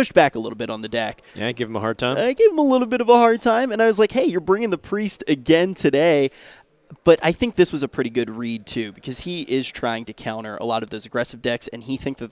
pushed back a little bit on the deck. Yeah, give him a hard time? I gave him a little bit of a hard time, and I was like, hey, you're bringing the priest again today. But I think this was a pretty good read, too, because he is trying to counter a lot of those aggressive decks, and he thinks that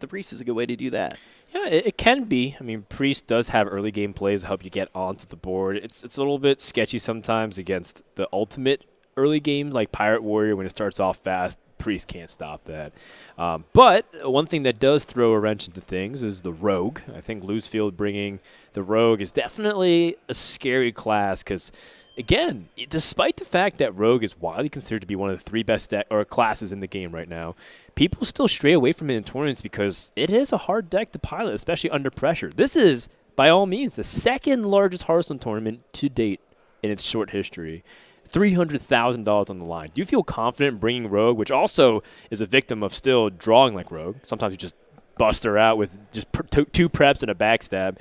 the priest is a good way to do that. Yeah, it can be. I mean, priest does have early game plays to help you get onto the board. It's a little bit sketchy sometimes against the ultimate early game, like Pirate Warrior, when it starts off fast. Priest can't stop that. But one thing that does throw a wrench into things is the Rogue. I think Losefield bringing the Rogue is definitely a scary class because, again, despite the fact that Rogue is widely considered to be one of the 3 best classes in the game right now, people still stray away from it in tournaments because it is a hard deck to pilot, especially under pressure. This is, by all means, the 2nd largest Hearthstone tournament to date in its short history. $300,000 on the line. Do you feel confident in bringing Rogue, which also is a victim of still drawing like Rogue? Sometimes you just bust her out with just 2 preps and a backstab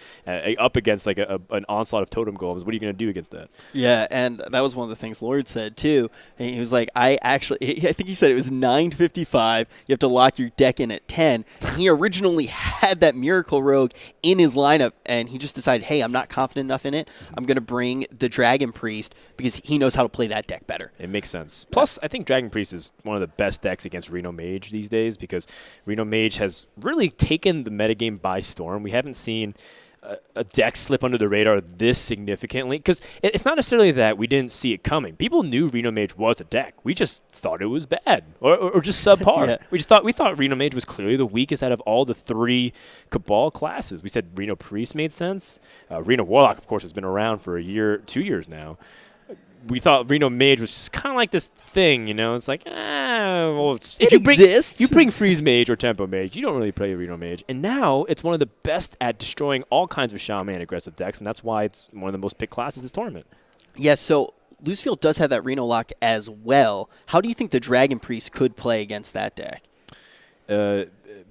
up against like an onslaught of totem golems. What are you going to do against that? Yeah, and that was one of the things Lord said, too. And he was like, I think he said it was 9:55. You have to lock your deck in at 10. He originally had that Miracle Rogue in his lineup, and he just decided, hey, I'm not confident enough in it. I'm going to bring the Dragon Priest because he knows how to play that deck better. It makes sense. Plus, I think Dragon Priest is one of the best decks against Reno Mage these days because Reno Mage has really taken the metagame by storm. We haven't seen a deck slip under the radar this significantly because it's not necessarily that we didn't see it coming. People knew Reno Mage was a deck. We just thought it was bad or just subpar. Yeah. We thought Reno Mage was clearly the weakest out of all the 3 Cabal classes. We said Reno Priest made sense. Reno Warlock, of course, has been around for 2 years now. We thought Reno Mage was just kind of like this thing, you know? It's like, well, it exists. You bring Freeze Mage or Tempo Mage, you don't really play Reno Mage. And now it's one of the best at destroying all kinds of Shaman aggressive decks, and that's why it's one of the most picked classes this tournament. Yeah, so Losefield does have that Reno lock as well. How do you think the Dragon Priest could play against that deck?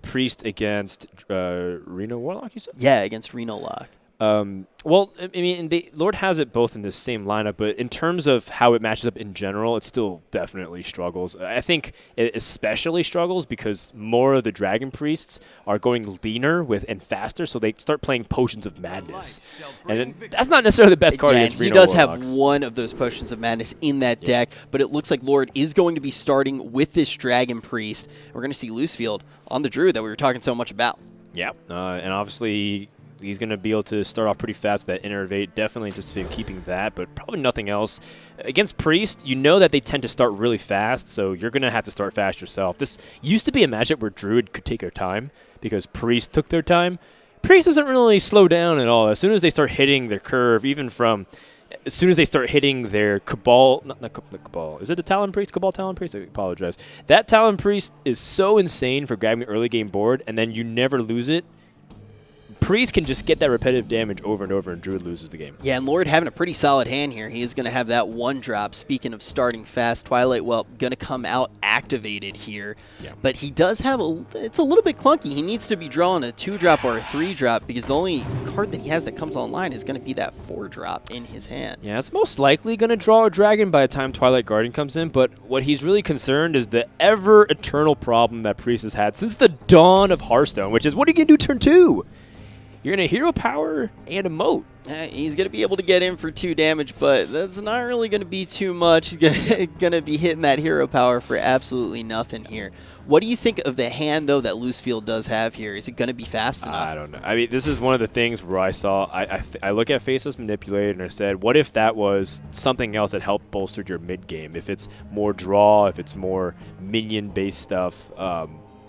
Priest against Reno Warlock, you said? Yeah, against Reno lock. Well, I mean, Lord has it both in the same lineup, but in terms of how it matches up in general, it still definitely struggles. I think it especially struggles because more of the Dragon Priests are going leaner and faster, so they start playing Potions of Madness. And that's not necessarily the best card against Reno Warlocks. He does Warlocks. have one of those Potions of Madness in that deck, but it looks like Lord is going to be starting with this Dragon Priest. We're going to see Losefield on the Druid that we were talking so much about. Yeah, and obviously he's going to be able to start off pretty fast with that Innervate. Definitely anticipate keeping that, but probably nothing else. Against Priest, you know that they tend to start really fast, so you're going to have to start fast yourself. This used to be a matchup where Druid could take their time because Priest took their time. Priest doesn't really slow down at all. As soon as they start hitting their curve, as soon as they start hitting their Cabal, not Cabal, is it the Talon Priest? Cabal Talon Priest? I apologize. That Talon Priest is so insane for grabbing the early game board, and then you never lose it. Priest can just get that repetitive damage over and over, and Druid loses the game. Yeah, and Lord having a pretty solid hand here. He is going to have that 1-drop. Speaking of starting fast, Twilight Whelp going to come out activated here. Yeah. But he does have it's a little bit clunky. He needs to be drawing a 2-drop or a 3-drop because the only card that he has that comes online is going to be that 4-drop in his hand. Yeah, it's most likely going to draw a dragon by the time Twilight Guardian comes in, but what he's really concerned is the ever-eternal problem that Priest has had since the dawn of Hearthstone, which is, what are you going to do turn 2? You're going to hero power and emote. He's going to be able to get in for 2 damage, but that's not really going to be too much. He's going to be hitting that hero power for absolutely nothing here. What do you think of the hand, though, that Losefield does have here? Is it going to be fast enough? I don't know. I mean, this is one of the things where I look at Faceless Manipulator and I said, what if that was something else that helped bolster your mid game? If it's more draw, if it's more minion-based stuff.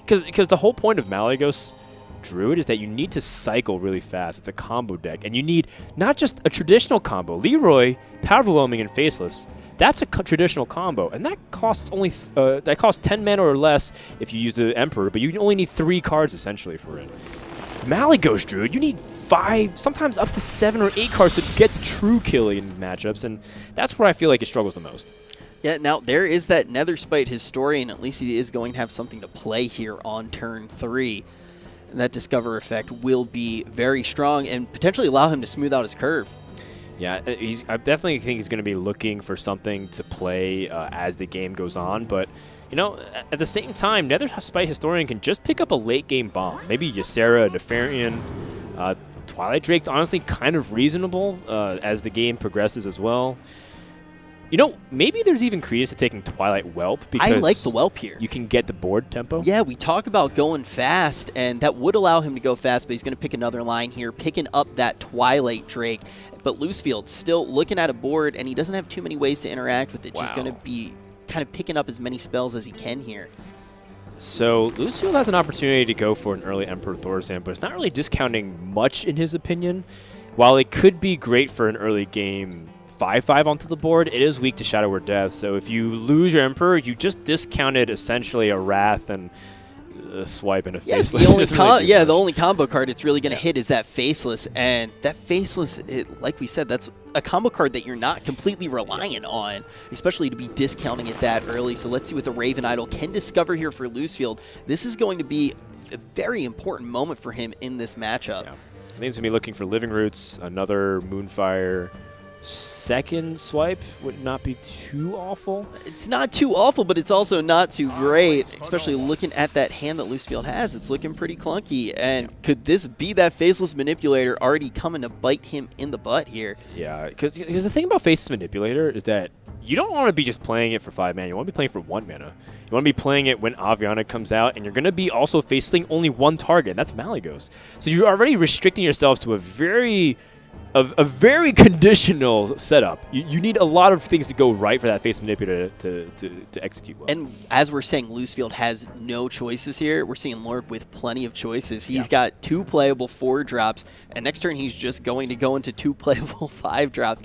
Because the whole point of Malygos Druid is that you need to cycle really fast. It's a combo deck, and you need not just a traditional combo. Leroy, Power Overwhelming, and Faceless. That's a traditional combo, and that costs only 10 mana or less if you use the Emperor, but you only need 3 cards essentially for it. Malygos Druid, you need 5, sometimes up to 7 or 8 cards to get the true kill in matchups, and that's where I feel like it struggles the most. Yeah, now there is that Netherspite Historian. At least he is going to have something to play here on turn 3. And that Discover effect will be very strong and potentially allow him to smooth out his curve. Yeah, I definitely think he's going to be looking for something to play as the game goes on. But, you know, at the same time, Netherspite Historian can just pick up a late-game bomb. Maybe Ysera, Nefarian. Twilight Drake's honestly kind of reasonable as the game progresses as well. You know, maybe there's even credence to taking Twilight Whelp because I like the Whelp here. You can get the board tempo. Yeah, we talk about going fast, and that would allow him to go fast, but he's going to pick another line here, picking up that Twilight Drake. But Losefield still looking at a board, and he doesn't have too many ways to interact with it. Wow. Just going to be kind of picking up as many spells as he can here. So Losefield has an opportunity to go for an early Emperor Thaurissan, but it's not really discounting much in his opinion. While it could be great for an early game 5/5 onto the board, it is weak to Shadow Word Death. So if you lose your Emperor, you just discounted essentially a Wrath and a Swipe and a Faceless. The only combo card it's really going to hit is that Faceless, and that Faceless, like we said, that's a combo card that you're not completely reliant on, especially to be discounting it that early. So let's see what the Raven Idol can discover here for Losefield. This is going to be a very important moment for him in this matchup. Yeah. I think he's going to be looking for Living Roots, another Moonfire. Second swipe would not be too awful. It's not too awful, but it's also not too great, especially looking at that hand that Losefield has. It's looking pretty clunky. And could this be that Faceless Manipulator already coming to bite him in the butt here? Yeah, because the thing about Faceless Manipulator is that you don't want to be just playing it for 5 mana. You want to be playing for 1 mana. You want to be playing it when Aviana comes out, and you're going to be also faceling only one target, and that's Malygos. So you're already restricting yourselves to a very conditional setup. You need a lot of things to go right for that face manipulator to execute well. And as we're saying, Losefield has no choices here. We're seeing Lord with plenty of choices. He's got 2 playable 4 drops, and next turn he's just going to go into 2 playable 5 drops.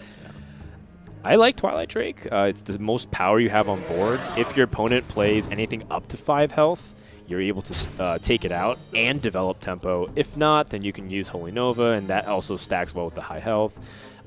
I like Twilight Drake. It's the most power you have on board. If your opponent plays anything up to 5 health, you're able to take it out and develop tempo. If not, then you can use Holy Nova, and that also stacks well with the high health.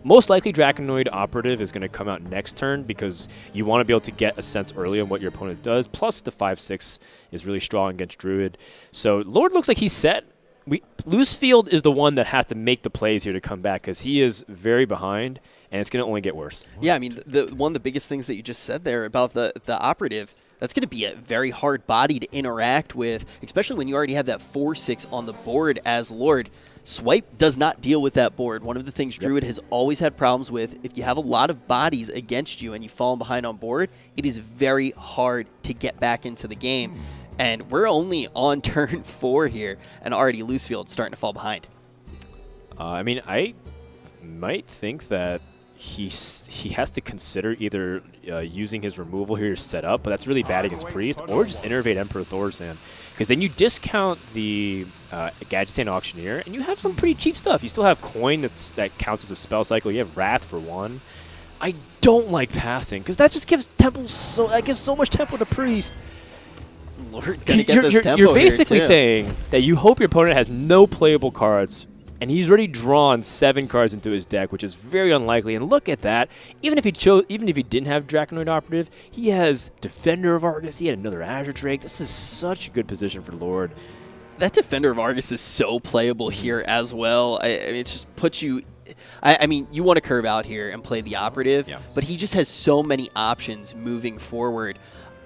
Most likely, Draconoid Operative is going to come out next turn because you want to be able to get a sense early on what your opponent does. Plus, the 5/6 is really strong against Druid. So Lord looks like he's set. Losefield is the one that has to make the plays here to come back because he is very behind, and it's going to only get worse. Yeah, I mean, one of the biggest things that you just said there about the Operative, that's going to be a very hard body to interact with, especially when you already have that 4/6 on the board as Lord. Swipe does not deal with that board. One of the things Druid has always had problems with, if you have a lot of bodies against you and you fall behind on board, it is very hard to get back into the game. And we're only on turn 4 here, and already Losefield starting to fall behind. I mean, I might think that he has to consider either using his removal here to set up, but that's really bad against Priest, or just Innervate Emperor Thaurissan. Because then you discount the Gadget Stand Auctioneer, and you have some pretty cheap stuff. You still have Coin that counts as a spell cycle. You have Wrath for 1. I don't like passing, because that just gives so much tempo to Priest. Lord, gonna get this tempo you're basically here too. saying that you hope your opponent has no playable cards, and he's already drawn 7 cards into his deck, which is very unlikely. And look at that. Even if he didn't have Draconoid Operative, he has Defender of Argus. He had another Azure Drake. This is such a good position for Lord. That Defender of Argus is so playable here as well. I mean, it just puts you... I mean, you want to curve out here and play the Operative, but he just has so many options moving forward.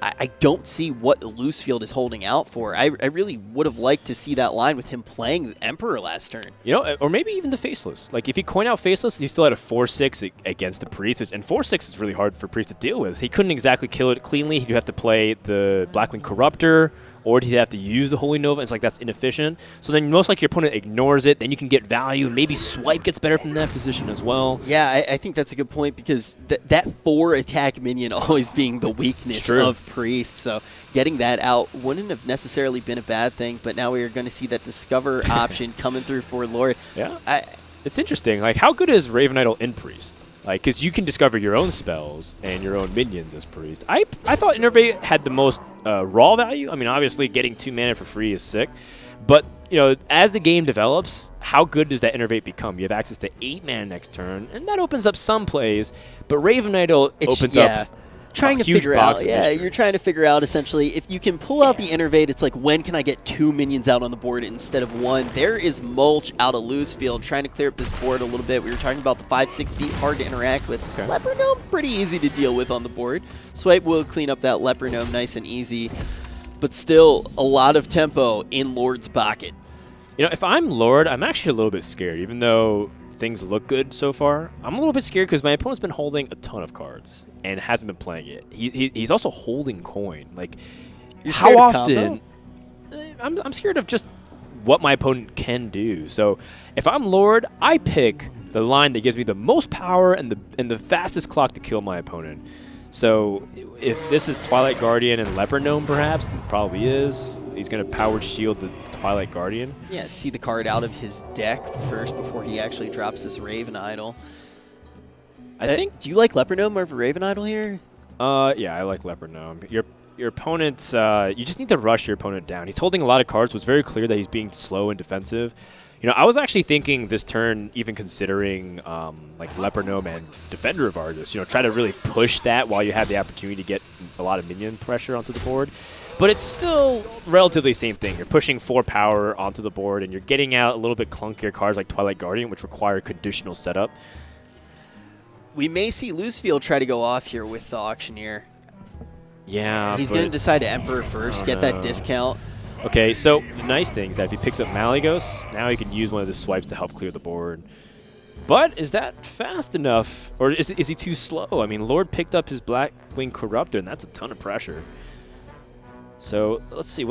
I don't see what Losefield is holding out for. I really would have liked to see that line with him playing the Emperor last turn. You know, or maybe even the Faceless. Like, if he coin out Faceless, he still had a 4/6 against the Priest, and 4/6 is really hard for Priest to deal with. He couldn't exactly kill it cleanly. He'd have to play the Blackwing Corruptor, or he'd have to use the Holy Nova. It's like, that's inefficient. So then most likely your opponent ignores it. Then you can get value, and maybe Swipe gets better from that position as well. Yeah, I think that's a good point, because that 4-attack minion always being the weakness of Priest. So getting that out wouldn't have necessarily been a bad thing, but now we are going to see that Discover option coming through for Lord. Yeah, it's interesting. Like, how good is Raven Idol in Priest? Like, because you can discover your own spells and your own minions as Priest. I thought Innervate had the most raw value. I mean, obviously getting 2 mana for free is sick, but you know, as the game develops, how good does that Innervate become? You have access to 8 mana next turn, and that opens up some plays. But Raven Idol opens up. Trying to figure out, you're trying to figure out essentially if you can pull out the Innervate. It's like, when can I get 2 minions out on the board instead of 1? There is Mulch out of Losefield trying to clear up this board a little bit. We were talking about the 5/6 beat, hard to interact with. Leper Gnome, pretty easy to deal with on the board. Swipe will clean up that Leper Gnome nice and easy, but still a lot of tempo in Lord's pocket. You know, if I'm Lord, I'm actually a little bit scared, even though things look good so far. I'm a little bit scared because my opponent's been holding a ton of cards and hasn't been playing it. He's also holding coin. Like, how often? I'm scared of just what my opponent can do. So if I'm Lord, I pick the line that gives me the most power and the fastest clock to kill my opponent. So if this is Twilight Guardian and Leopard Gnome, perhaps, it probably is. He's going to powered shield the Twilight Guardian. Yeah, see the card out of his deck first before he actually drops this Raven Idol. I think. Do you like Leopard Gnome over Raven Idol here? Yeah, I like Leopard Gnome. Your opponent, you just need to rush your opponent down. He's holding a lot of cards, so it's very clear that he's being slow and defensive. You know, I was actually thinking this turn, even considering like Leopard Gnome and Defender of Argus, you know, try to really push that while you have the opportunity to get a lot of minion pressure onto the board. But it's still relatively the same thing. You're pushing 4 power onto the board, and you're getting out a little bit clunkier cards like Twilight Guardian, which require conditional setup. We may see Losefield try to go off here with the Auctioneer. Yeah, he's going to decide to Emperor first, get that discount. Okay, so the nice thing is that if he picks up Malygos, now he can use one of the swipes to help clear the board. But is that fast enough, or is he too slow? I mean, Lord picked up his Blackwing Corruptor, and that's a ton of pressure. So let's see.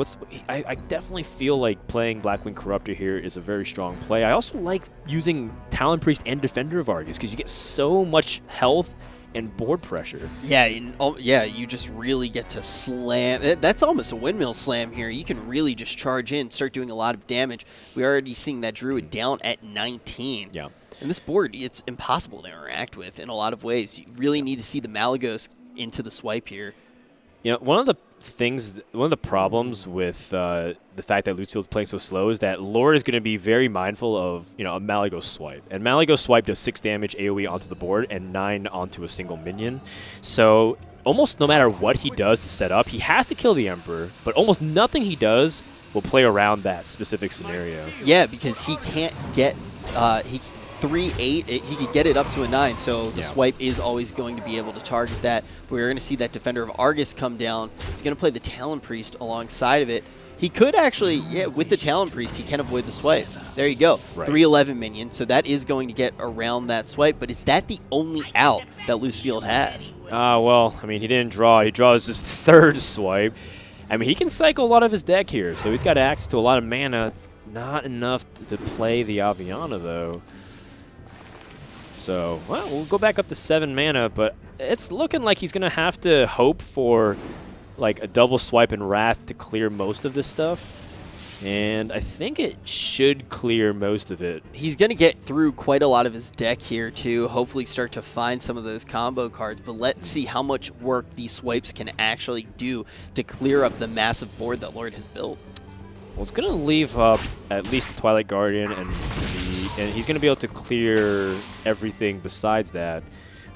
I definitely feel like playing Blackwing Corruptor here is a very strong play. I also like using Talon Priest and Defender of Argus because you get so much health and board pressure. Yeah, yeah, you just really get to slam. That's almost a windmill slam here. You can really just charge in, start doing a lot of damage. We're already seeing that Druid down at 19. Yeah. And this board, it's impossible to interact with in a lot of ways. You really need to see the Malygos into the swipe here. You know, one of the problems with the fact that Losefield's playing so slow is that Lord is going to be very mindful of, you know, a Malygos swipe. And Malygos swipe does 6 damage AoE onto the board and 9 onto a single minion. So almost no matter what he does to set up, he has to kill the Emperor, but almost nothing he does will play around that specific scenario. Yeah, because he can't get 3-8, he could get it up to a 9, so the swipe is always going to be able to target that. We're going to see that Defender of Argus come down. He's going to play the Talon Priest alongside of it. He could actually, yeah, with the Talon Priest, he can avoid the swipe. There you go. Right. 311 minion, so that is going to get around that swipe, but is that the only out that Losefield has? Well, I mean, he didn't draw. He draws his 3rd swipe. I mean, he can cycle a lot of his deck here, so he's got access to a lot of mana. Not enough to play the Aviana, though. So, well, we'll go back up to 7 mana, but it's looking like he's going to have to hope for like a double swipe and Wrath to clear most of this stuff. And I think it should clear most of it. He's going to get through quite a lot of his deck here, too. Hopefully start to find some of those combo cards. But let's see how much work these swipes can actually do to clear up the massive board that Lord has built. Well, it's going to leave up at least the Twilight Guardian, and he's going to be able to clear everything besides that.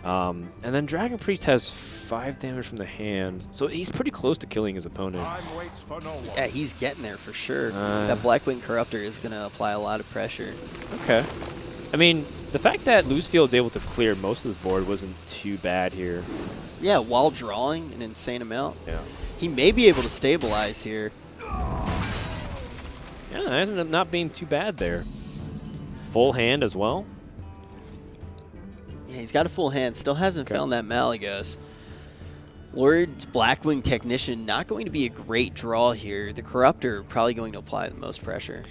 And then Dragon Priest has 5 damage from the hand, so he's pretty close to killing his opponent. Yeah, he's getting there for sure. That Blackwing Corruptor is going to apply a lot of pressure. Okay. I mean, the fact that Losefield's able to clear most of this board wasn't too bad here. Yeah, while drawing an insane amount. Yeah. He may be able to stabilize here. Yeah, it ended up not being too bad there. Full hand as well. Yeah, he's got a full hand. Still hasn't found that Malygos. Lord's Blackwing Technician not going to be a great draw here. The Corruptor probably going to apply the most pressure.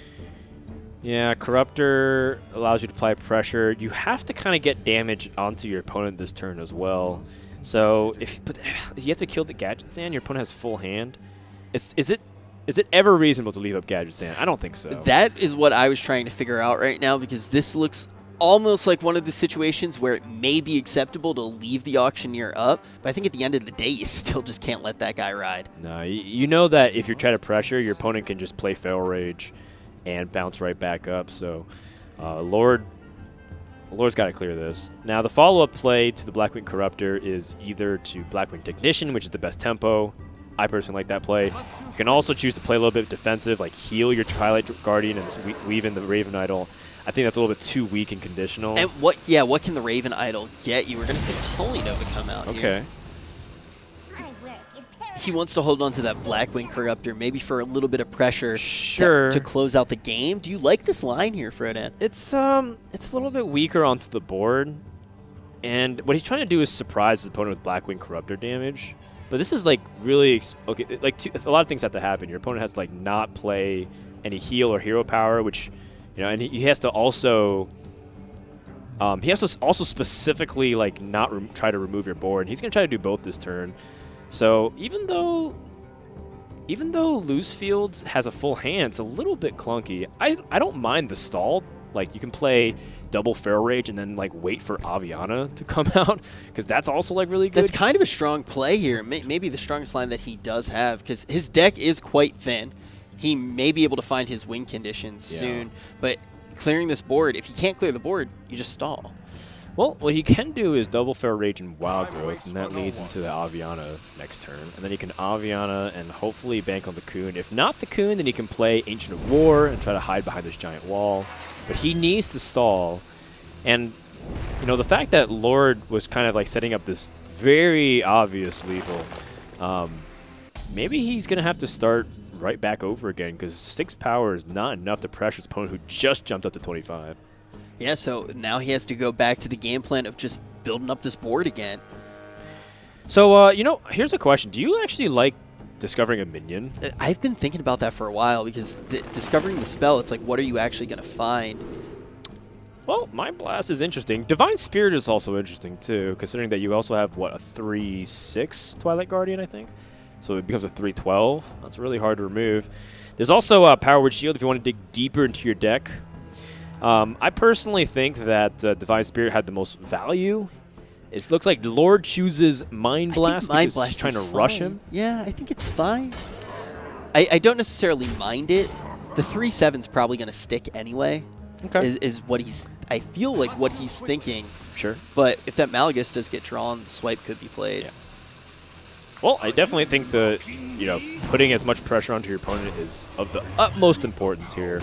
Yeah, Corruptor allows you to apply pressure. You have to kind of get damage onto your opponent this turn as well. So if you have to kill the Gadget Sand, your opponent has full hand. Is it ever reasonable to leave up Gadget Sand? I don't think so. That is what I was trying to figure out right now, because this looks almost like one of the situations where it may be acceptable to leave the Auctioneer up, but I think at the end of the day, you still just can't let that guy ride. No, you know that if you're trying to pressure, your opponent can just play Feral Rage and bounce right back up. So Lord's got to clear this. Now, the follow-up play to the Blackwing Corruptor is either to Blackwing Technician, which is the best tempo. I personally like that play. You can also choose to play a little bit defensive, like heal your Twilight Guardian and weave in the Raven Idol. I think that's a little bit too weak and conditional. And what can the Raven Idol get you? We're going to see Holy Nova come out here. he wants to hold on to that Blackwing Corruptor, maybe for a little bit of pressure to close out the game. Do you like this line here, Frodan? It's a little bit weaker onto the board, and what he's trying to do is surprise his opponent with Blackwing Corruptor damage. But this is like really okay. Like a lot of things have to happen. Your opponent has to like not play any heal or hero power, which and he has to also. He has to also specifically like not try to remove your board. He's gonna try to do both this turn. So even though Losefield has a full hand, it's a little bit clunky. I don't mind the stall. Like you can play double Feral Rage and then like wait for Aviana to come out because that's also like really good. That's kind of a strong play here. Maybe the strongest line that he does have because his deck is quite thin. He may be able to find his win conditions soon, but clearing this board, if you can't clear the board, you just stall. Well, what he can do is double Feral Rage and Wild Growth, and that leads into the Aviana next turn. And then he can Aviana and hopefully bank on the Coon. If not the Coon, then he can play Ancient of War and try to hide behind this giant wall. But he needs to stall. And, the fact that Lord was kind of like setting up this very obvious lethal, maybe he's going to have to start right back over again because 6 power is not enough to pressure his opponent who just jumped up to 25. Yeah, so now he has to go back to the game plan of just building up this board again. So, here's a question. Do you actually like discovering a minion? I've been thinking about that for a while because discovering the spell, it's like, what are you actually going to find? Well, Mind Blast is interesting. Divine Spirit is also interesting, too, considering that you also have, what, a 3/6 Twilight Guardian, I think? So it becomes a 3/12. That's really hard to remove. There's also a Power Word Shield if you want to dig deeper into your deck. I personally think that Divine Spirit had the most value. It looks like Lord chooses Mind Blast because he's trying to rush him. Yeah, I think it's fine. I don't necessarily mind it. The 3/7's probably going to stick anyway. Okay. Is what I feel like what he's thinking. Sure. But if that Malgus does get drawn, the swipe could be played. Yeah. Well, I definitely think that, putting as much pressure onto your opponent is of the utmost importance here.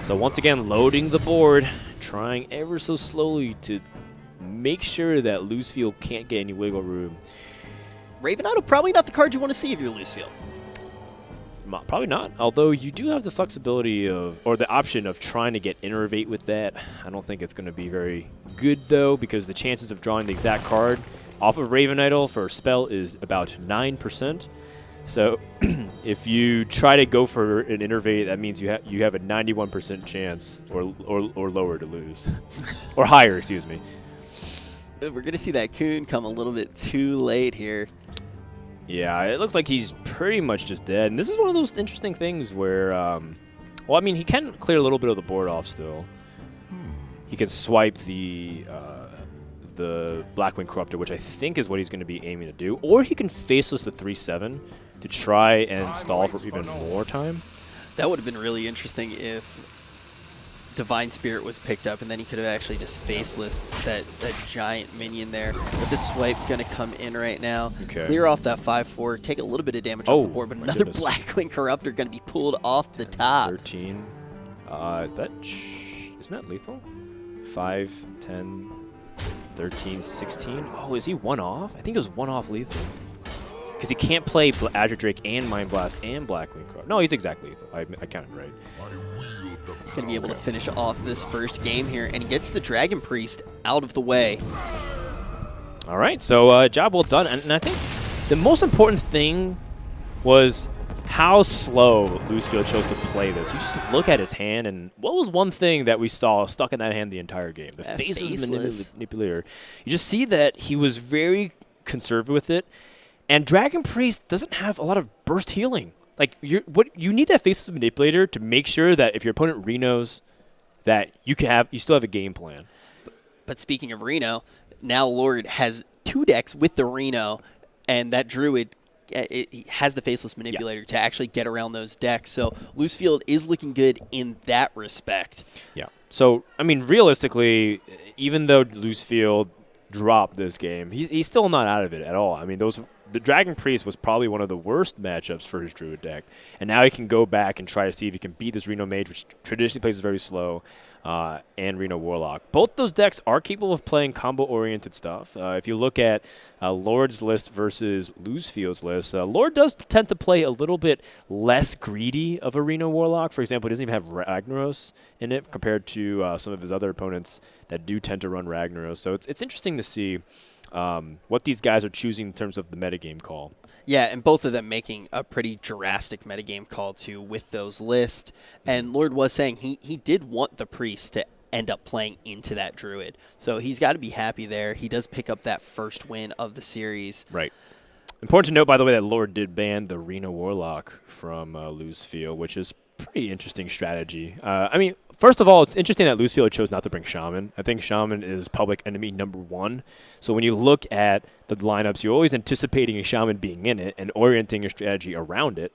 So once again, loading the board, trying ever so slowly to make sure that Losefield can't get any wiggle room. Raven Idol, probably not the card you want to see if you're Losefield. Probably not, although you do have the flexibility or the option of trying to get Innervate with that. I don't think it's going to be very good, though, because the chances of drawing the exact card off of Raven Idol for a spell is about 9%. So if you try to go for an Innervate, that means you have a 91% chance or lower to lose. Or higher, excuse me. We're going to see that Coon come a little bit too late here. Yeah, it looks like he's pretty much just dead. And this is one of those interesting things where, he can clear a little bit of the board off still. He can swipe the Blackwing Corruptor, which I think is what he's going to be aiming to do. Or he can faceless the 3/7 to try and stall for even more time. That would have been really interesting if Divine Spirit was picked up, and then he could have actually just faceless that giant minion there. But this swipe going to come in right now. Okay. Clear off that 5/4, take a little bit of damage off the board, but another Blackwing Corruptor going to be pulled off the top. 13. Isn't that lethal? 5, 10, 13, 16. Oh, is he one off? I think it was one off lethal. Because he can't play Azure Drake and Mind Blast and Blackwing Corruptor. No, he's exactly lethal. I counted right. Going to be able to finish off this first game here, and he gets the Dragon Priest out of the way. All right, so job well done. And I think the most important thing was how slow Losefield chose to play this. You just look at his hand, and what was one thing that we saw stuck in that hand the entire game? The Faceless Manipulator. You just see that he was very conservative with it, and Dragon Priest doesn't have a lot of burst healing. Like you need that Faceless Manipulator to make sure that if your opponent Renos, that you still have a game plan. But speaking of Reno, now Lord has 2 decks with the Reno, and that Druid it has the Faceless Manipulator to actually get around those decks. So Losefield is looking good in that respect. Yeah. So realistically, even though Losefield dropped this game, he's still not out of it at all. The Dragon Priest was probably one of the worst matchups for his Druid deck. And now he can go back and try to see if he can beat this Reno Mage, which traditionally plays very slow. and Reno Warlock. Both those decks are capable of playing combo-oriented stuff. If you look at Lord's list versus Losefield's list, Lord does tend to play a little bit less greedy of a Reno Warlock. For example, he doesn't even have Ragnaros in it compared to some of his other opponents that do tend to run Ragnaros. So it's interesting to see what these guys are choosing in terms of the metagame call. Yeah, and both of them making a pretty drastic metagame call, too, with those lists. And Lord was saying he did want the Priest to end up playing into that Druid. So he's got to be happy there. He does pick up that first win of the series. Right. Important to note, by the way, that Lord did ban the Reno Warlock from Losefield, which is pretty interesting strategy. I mean, first of all, it's interesting that Losefield chose not to bring Shaman. I think Shaman is public enemy #1. So when you look at the lineups, you're always anticipating a Shaman being in it and orienting your strategy around it.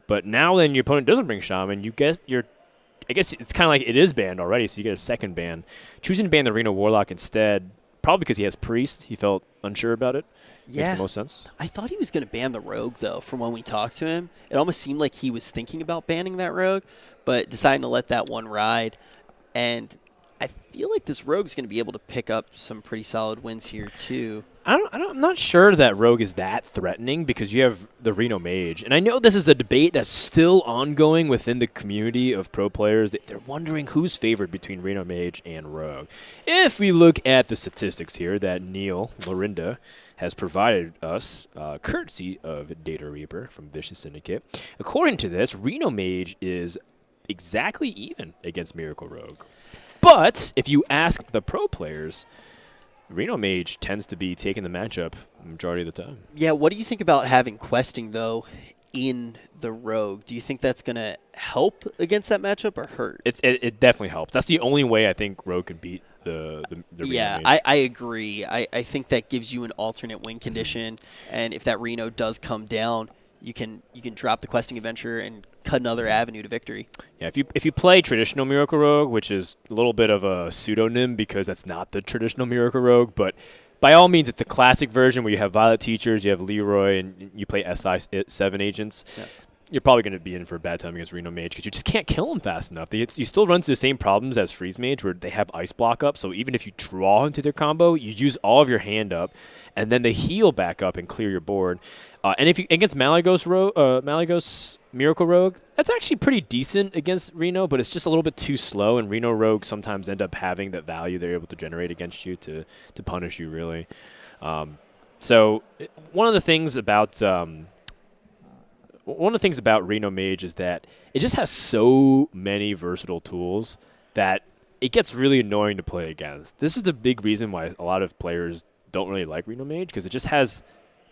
But now when your opponent doesn't bring Shaman, I guess it's kind of like it is banned already, so you get a second ban. Choosing to ban the Reno Warlock instead, probably because he has Priest, he felt unsure about it. Yeah. Makes the most sense. I thought he was going to ban the Rogue, though, from when we talked to him. It almost seemed like he was thinking about banning that Rogue, but deciding to let that one ride. And I feel like this Rogue's going to be able to pick up some pretty solid wins here, too. I'm not sure that Rogue is that threatening because you have the Reno Mage. And I know this is a debate that's still ongoing within the community of pro players. They're wondering who's favored between Reno Mage and Rogue. If we look at the statistics here that Neil Lorinda has provided us, courtesy of Data Reaper from Vicious Syndicate, according to this, Reno Mage is exactly even against Miracle Rogue. But if you ask the pro players, Reno Mage tends to be taking the matchup majority of the time. Yeah, what do you think about having questing, though, in the Rogue? Do you think that's going to help against that matchup or hurt? It definitely helps. That's the only way I think Rogue could beat the yeah, Reno Mage. I agree. I think that gives you an alternate win condition, and if that Reno does come down, you can drop the questing adventure and cut another avenue to victory. Yeah, if you play traditional Miracle Rogue, which is a little bit of a pseudonym because that's not the traditional Miracle Rogue, but by all means, it's the classic version where you have Violet Teachers, you have Leroy, and you play SI7 agents. Yeah. You're probably going to be in for a bad time against Reno Mage because you just can't kill them fast enough. You still run into the same problems as Freeze Mage where they have Ice Block up, so even if you draw into their combo, you use all of your hand up, and then they heal back up and clear your board. And if you against Malygos Miracle Rogue, that's actually pretty decent against Reno, but it's just a little bit too slow, and Reno Rogue sometimes end up having that value they're able to generate against you to punish you, really. So one of the things about Reno Mage is that it just has so many versatile tools that it gets really annoying to play against. This is the big reason why a lot of players don't really like Reno Mage, because it just has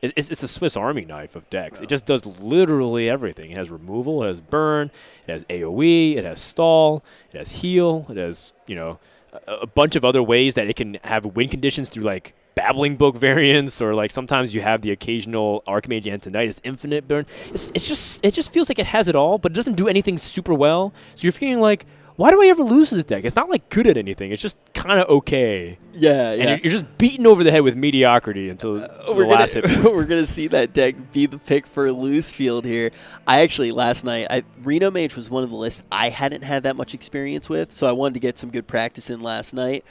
it's a Swiss Army knife of decks. It just does literally everything. It has removal, it has burn, it has AoE, it has stall, it has heal, it has a bunch of other ways that it can have win conditions through like Babbling Book variants, or like sometimes you have the occasional Archmage Antonitis infinite burn. It just feels like it has it all, but it doesn't do anything super well. So you're feeling like, why do I ever lose this deck? It's not like good at anything. It's just kind of okay. Yeah. And you're just beaten over the head with mediocrity until the last hit point. We're going to see that deck be the pick for Losefield here. I actually, last night, Reno Mage was one of the lists I hadn't had that much experience with, so I wanted to get some good practice in last night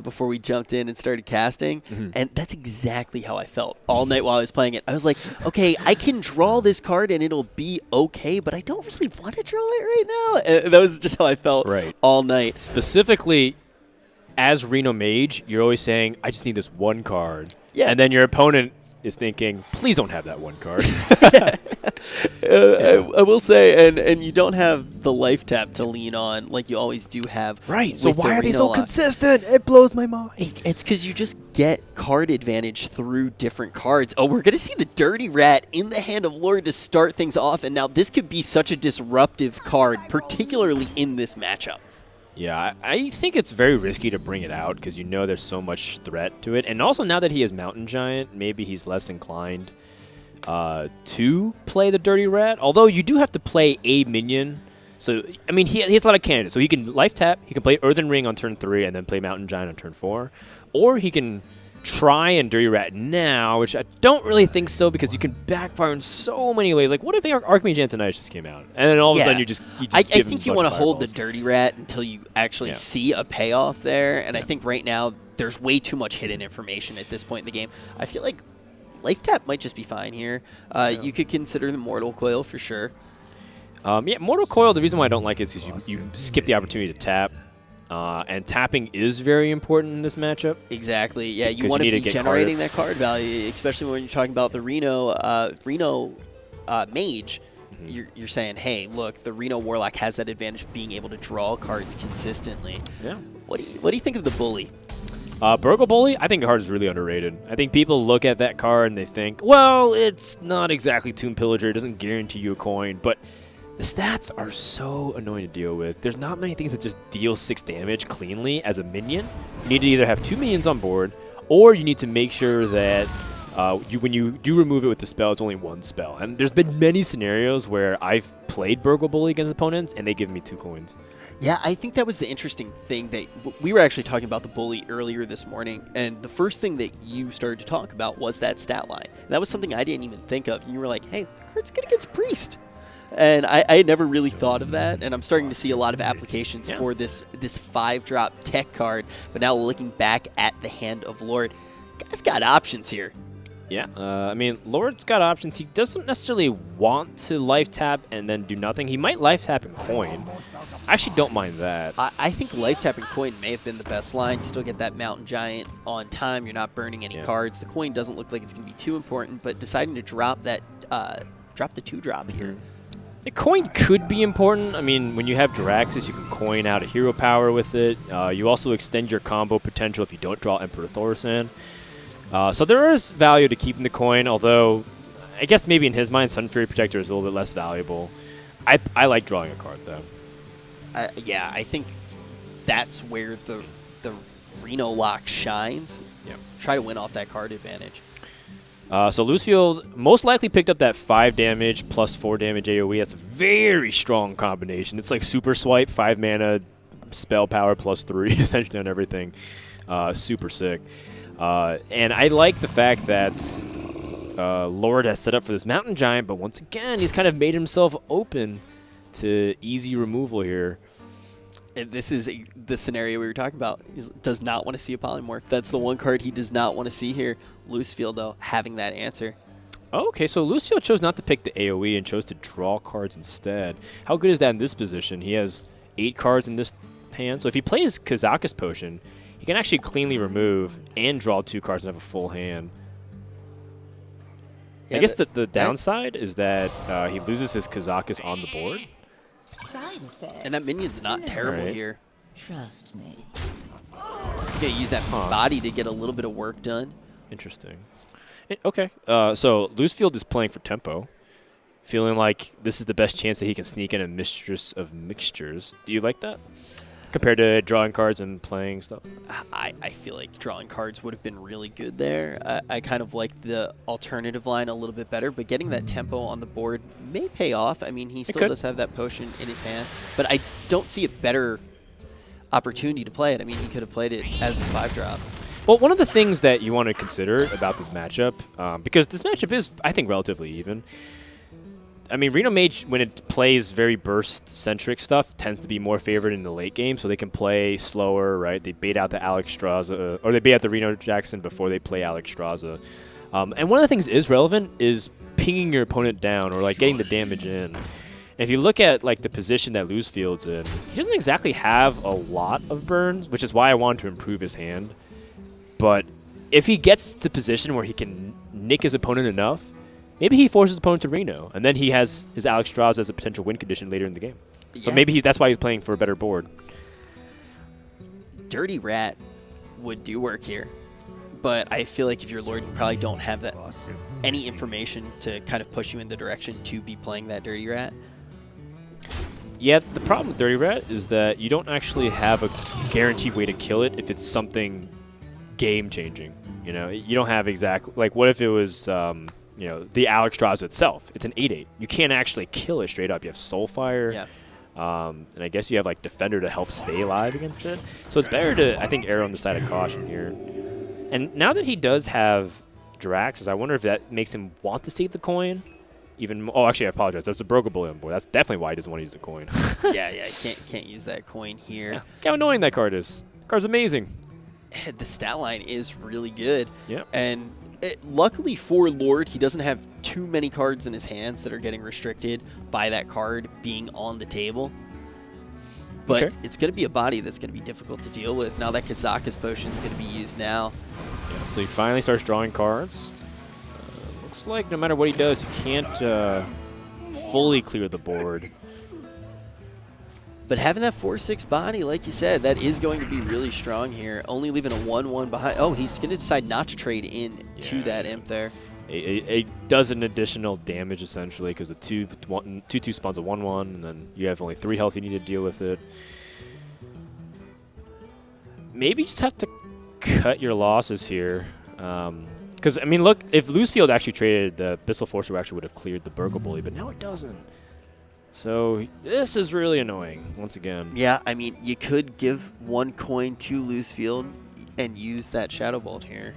before we jumped in and started casting. Mm-hmm. And that's exactly how I felt all night while I was playing it. I was like, okay, I can draw this card and it'll be okay, but I don't really want to draw it right now. And that was just how I felt. Right. All night. Specifically, as Reno Mage, you're always saying, I just need this one card. Yeah. And then your opponent is thinking, please don't have that one card. I will say, and you don't have the life tap to lean on like you always do have. Right. So why are they so consistent? It blows my mind. It's because you just get card advantage through different cards. Oh, we're going to see the Dirty Rat in the hand of Lord to start things off. And now this could be such a disruptive card, particularly in this matchup. Yeah, I think it's very risky to bring it out because there's so much threat to it. And also now that he has Mountain Giant, maybe he's less inclined to play the Dirty Rat. Although you do have to play a minion. So, I mean, he has a lot of candidates. So he can life tap, he can play Earthen Ring on turn 3 and then play Mountain Giant on turn 4. Or he can try and Dirty Rat now, which I don't really think so because you can backfire in so many ways. Like, what if Archmage Antonius just came out? And then all of a sudden you just I give think him you want to hold the Dirty Rat until you actually see a payoff there. And I think right now there's way too much hidden information at this point in the game. I feel like Life Tap might just be fine here. You could consider the Mortal Coil for sure. Yeah, Mortal Coil, the reason why I don't like it is because you skip the opportunity to tap. And tapping is very important in this matchup. Exactly. Yeah, you want to be generating that card value, especially when you're talking about the Reno Mage. You're saying, hey, look, the Reno Warlock has that advantage of being able to draw cards consistently. Yeah. What do you think of the Bully? Burgle Bully, I think the card is really underrated. I think people look at that card and they think, well, it's not exactly Tomb Pillager. It doesn't guarantee you a coin, but the stats are so annoying to deal with. There's not many things that just deal 6 damage cleanly as a minion. You need to either have 2 minions on board, or you need to make sure that when you do remove it with the spell, it's only 1 spell. And there's been many scenarios where I've played Burgle Bully against opponents, and they give me 2 coins. Yeah, I think that was the interesting thing that we were actually talking about the Bully earlier this morning, and the first thing that you started to talk about was that stat line. And that was something I didn't even think of. And you were like, hey, the card's good against Priest. And I had never really thought of that, and I'm starting to see a lot of applications for this 5-drop tech card. But now looking back at the Hand of Lord, guy's got options here. Yeah, I mean, Lord's got options. He doesn't necessarily want to life tap and then do nothing. He might life tap and coin. I actually don't mind that. I think life tap and coin may have been the best line. You still get that Mountain Giant on time. You're not burning any cards. The coin doesn't look like it's going to be too important, but deciding to drop that, drop the 2-drop here. The coin could be important. I mean, when you have Jiraxis, you can coin out a hero power with it. You also extend your combo potential if you don't draw Emperor Thaurissan. So there is value to keeping the coin, although I guess maybe in his mind, Sun Fury Protector is a little bit less valuable. I like drawing a card, though. Yeah, I think that's where the Reno lock shines. Yeah. Try to win off that card advantage. So Losefield most likely picked up that 5 damage plus 4 damage AoE. That's a very strong combination. It's like Super Swipe, 5 mana, spell power plus 3 essentially on everything. Super sick. And I like the fact that Lord has set up for this Mountain Giant, but once again, he's kind of made himself open to easy removal here. And this is the scenario we were talking about. He does not want to see a Polymorph. That's the one card he does not want to see here. Losefield, though, having that answer. Okay, so Losefield chose not to pick the AoE and chose to draw cards instead. How good is that in this position? He has 8 cards in this hand. So if he plays Kazakus Potion, he can actually cleanly remove and draw 2 cards and have a full hand. Yeah, I guess the downside is that he loses his Kazakus on the board. And that minion's not terrible here. Trust me. He's going to use that body to get a little bit of work done. Interesting. Okay, so Losefield is playing for tempo, feeling like this is the best chance that he can sneak in a Mistress of Mixtures. Do you like that? Compared to drawing cards and playing stuff? I feel like drawing cards would have been really good there. I kind of like the alternative line a little bit better, but getting that tempo on the board may pay off. I mean, he still does have that potion in his hand, but I don't see a better opportunity to play it. I mean, he could have played it as his 5-drop. Well, one of the things that you want to consider about this matchup, because this matchup is, I think, relatively even. I mean, Reno Mage, when it plays very burst-centric stuff, tends to be more favored in the late game, so they can play slower, right? They bait out the Alex Straza, or they bait out the Reno Jackson before they play Alex Straza. And one of the things that is relevant is pinging your opponent down, or like getting the damage in. And if you look at like the position that Losefield's in, he doesn't exactly have a lot of burns, which is why I wanted to improve his hand. But if he gets to the position where he can nick his opponent enough, maybe he forces his opponent to Reno, and then he has his Alex Straza as a potential win condition later in the game. So maybe that's why he's playing for a better board. Dirty Rat would do work here, but I feel like if you're Lord, you probably don't have that any information to kind of push you in the direction to be playing that Dirty Rat. Yeah, the problem with Dirty Rat is that you don't actually have a guaranteed way to kill it if it's something game-changing. You know, you don't have exactly, like, what if it was, you know, the Alex Straza itself? It's an 8/8. You can't actually kill it straight up. You have Soulfire. Yeah. And I guess you have, like, Defender to help stay alive against it. So it's better to, I think, err on the side of caution here. And now that he does have Draxes, I wonder if that makes him want to save the coin. Oh, actually, I apologize. There's a Broken Bully on board. That's definitely why he doesn't want to use the coin. yeah, can't use that coin here. Yeah. Look how annoying that card is. Card's amazing. The stat line is really good. Yeah. And luckily for Lord, he doesn't have too many cards in his hands that are getting restricted by that card being on the table. But it's going to be a body that's going to be difficult to deal with. Now that Kazaka's potion is going to be used now. Yeah, so he finally starts drawing cards. Looks like no matter what he does, he can't fully clear the board. But having that 4/6 body, like you said, that is going to be really strong here. Only leaving a 1/1 behind. Oh, he's going to decide not to trade in to that imp there. A dozen additional damage, essentially, because the 2/2 spawns a 1/1, and then you have only 3 health you need to deal with it. Maybe you just have to cut your losses here. Because, I mean, look, if Losefield actually traded, the Abyssal Forcer actually would have cleared the Burgle Bully, but now it doesn't. So this is really annoying, once again. Yeah, I mean, you could give 1 coin to Losefield and use that Shadow Bolt here.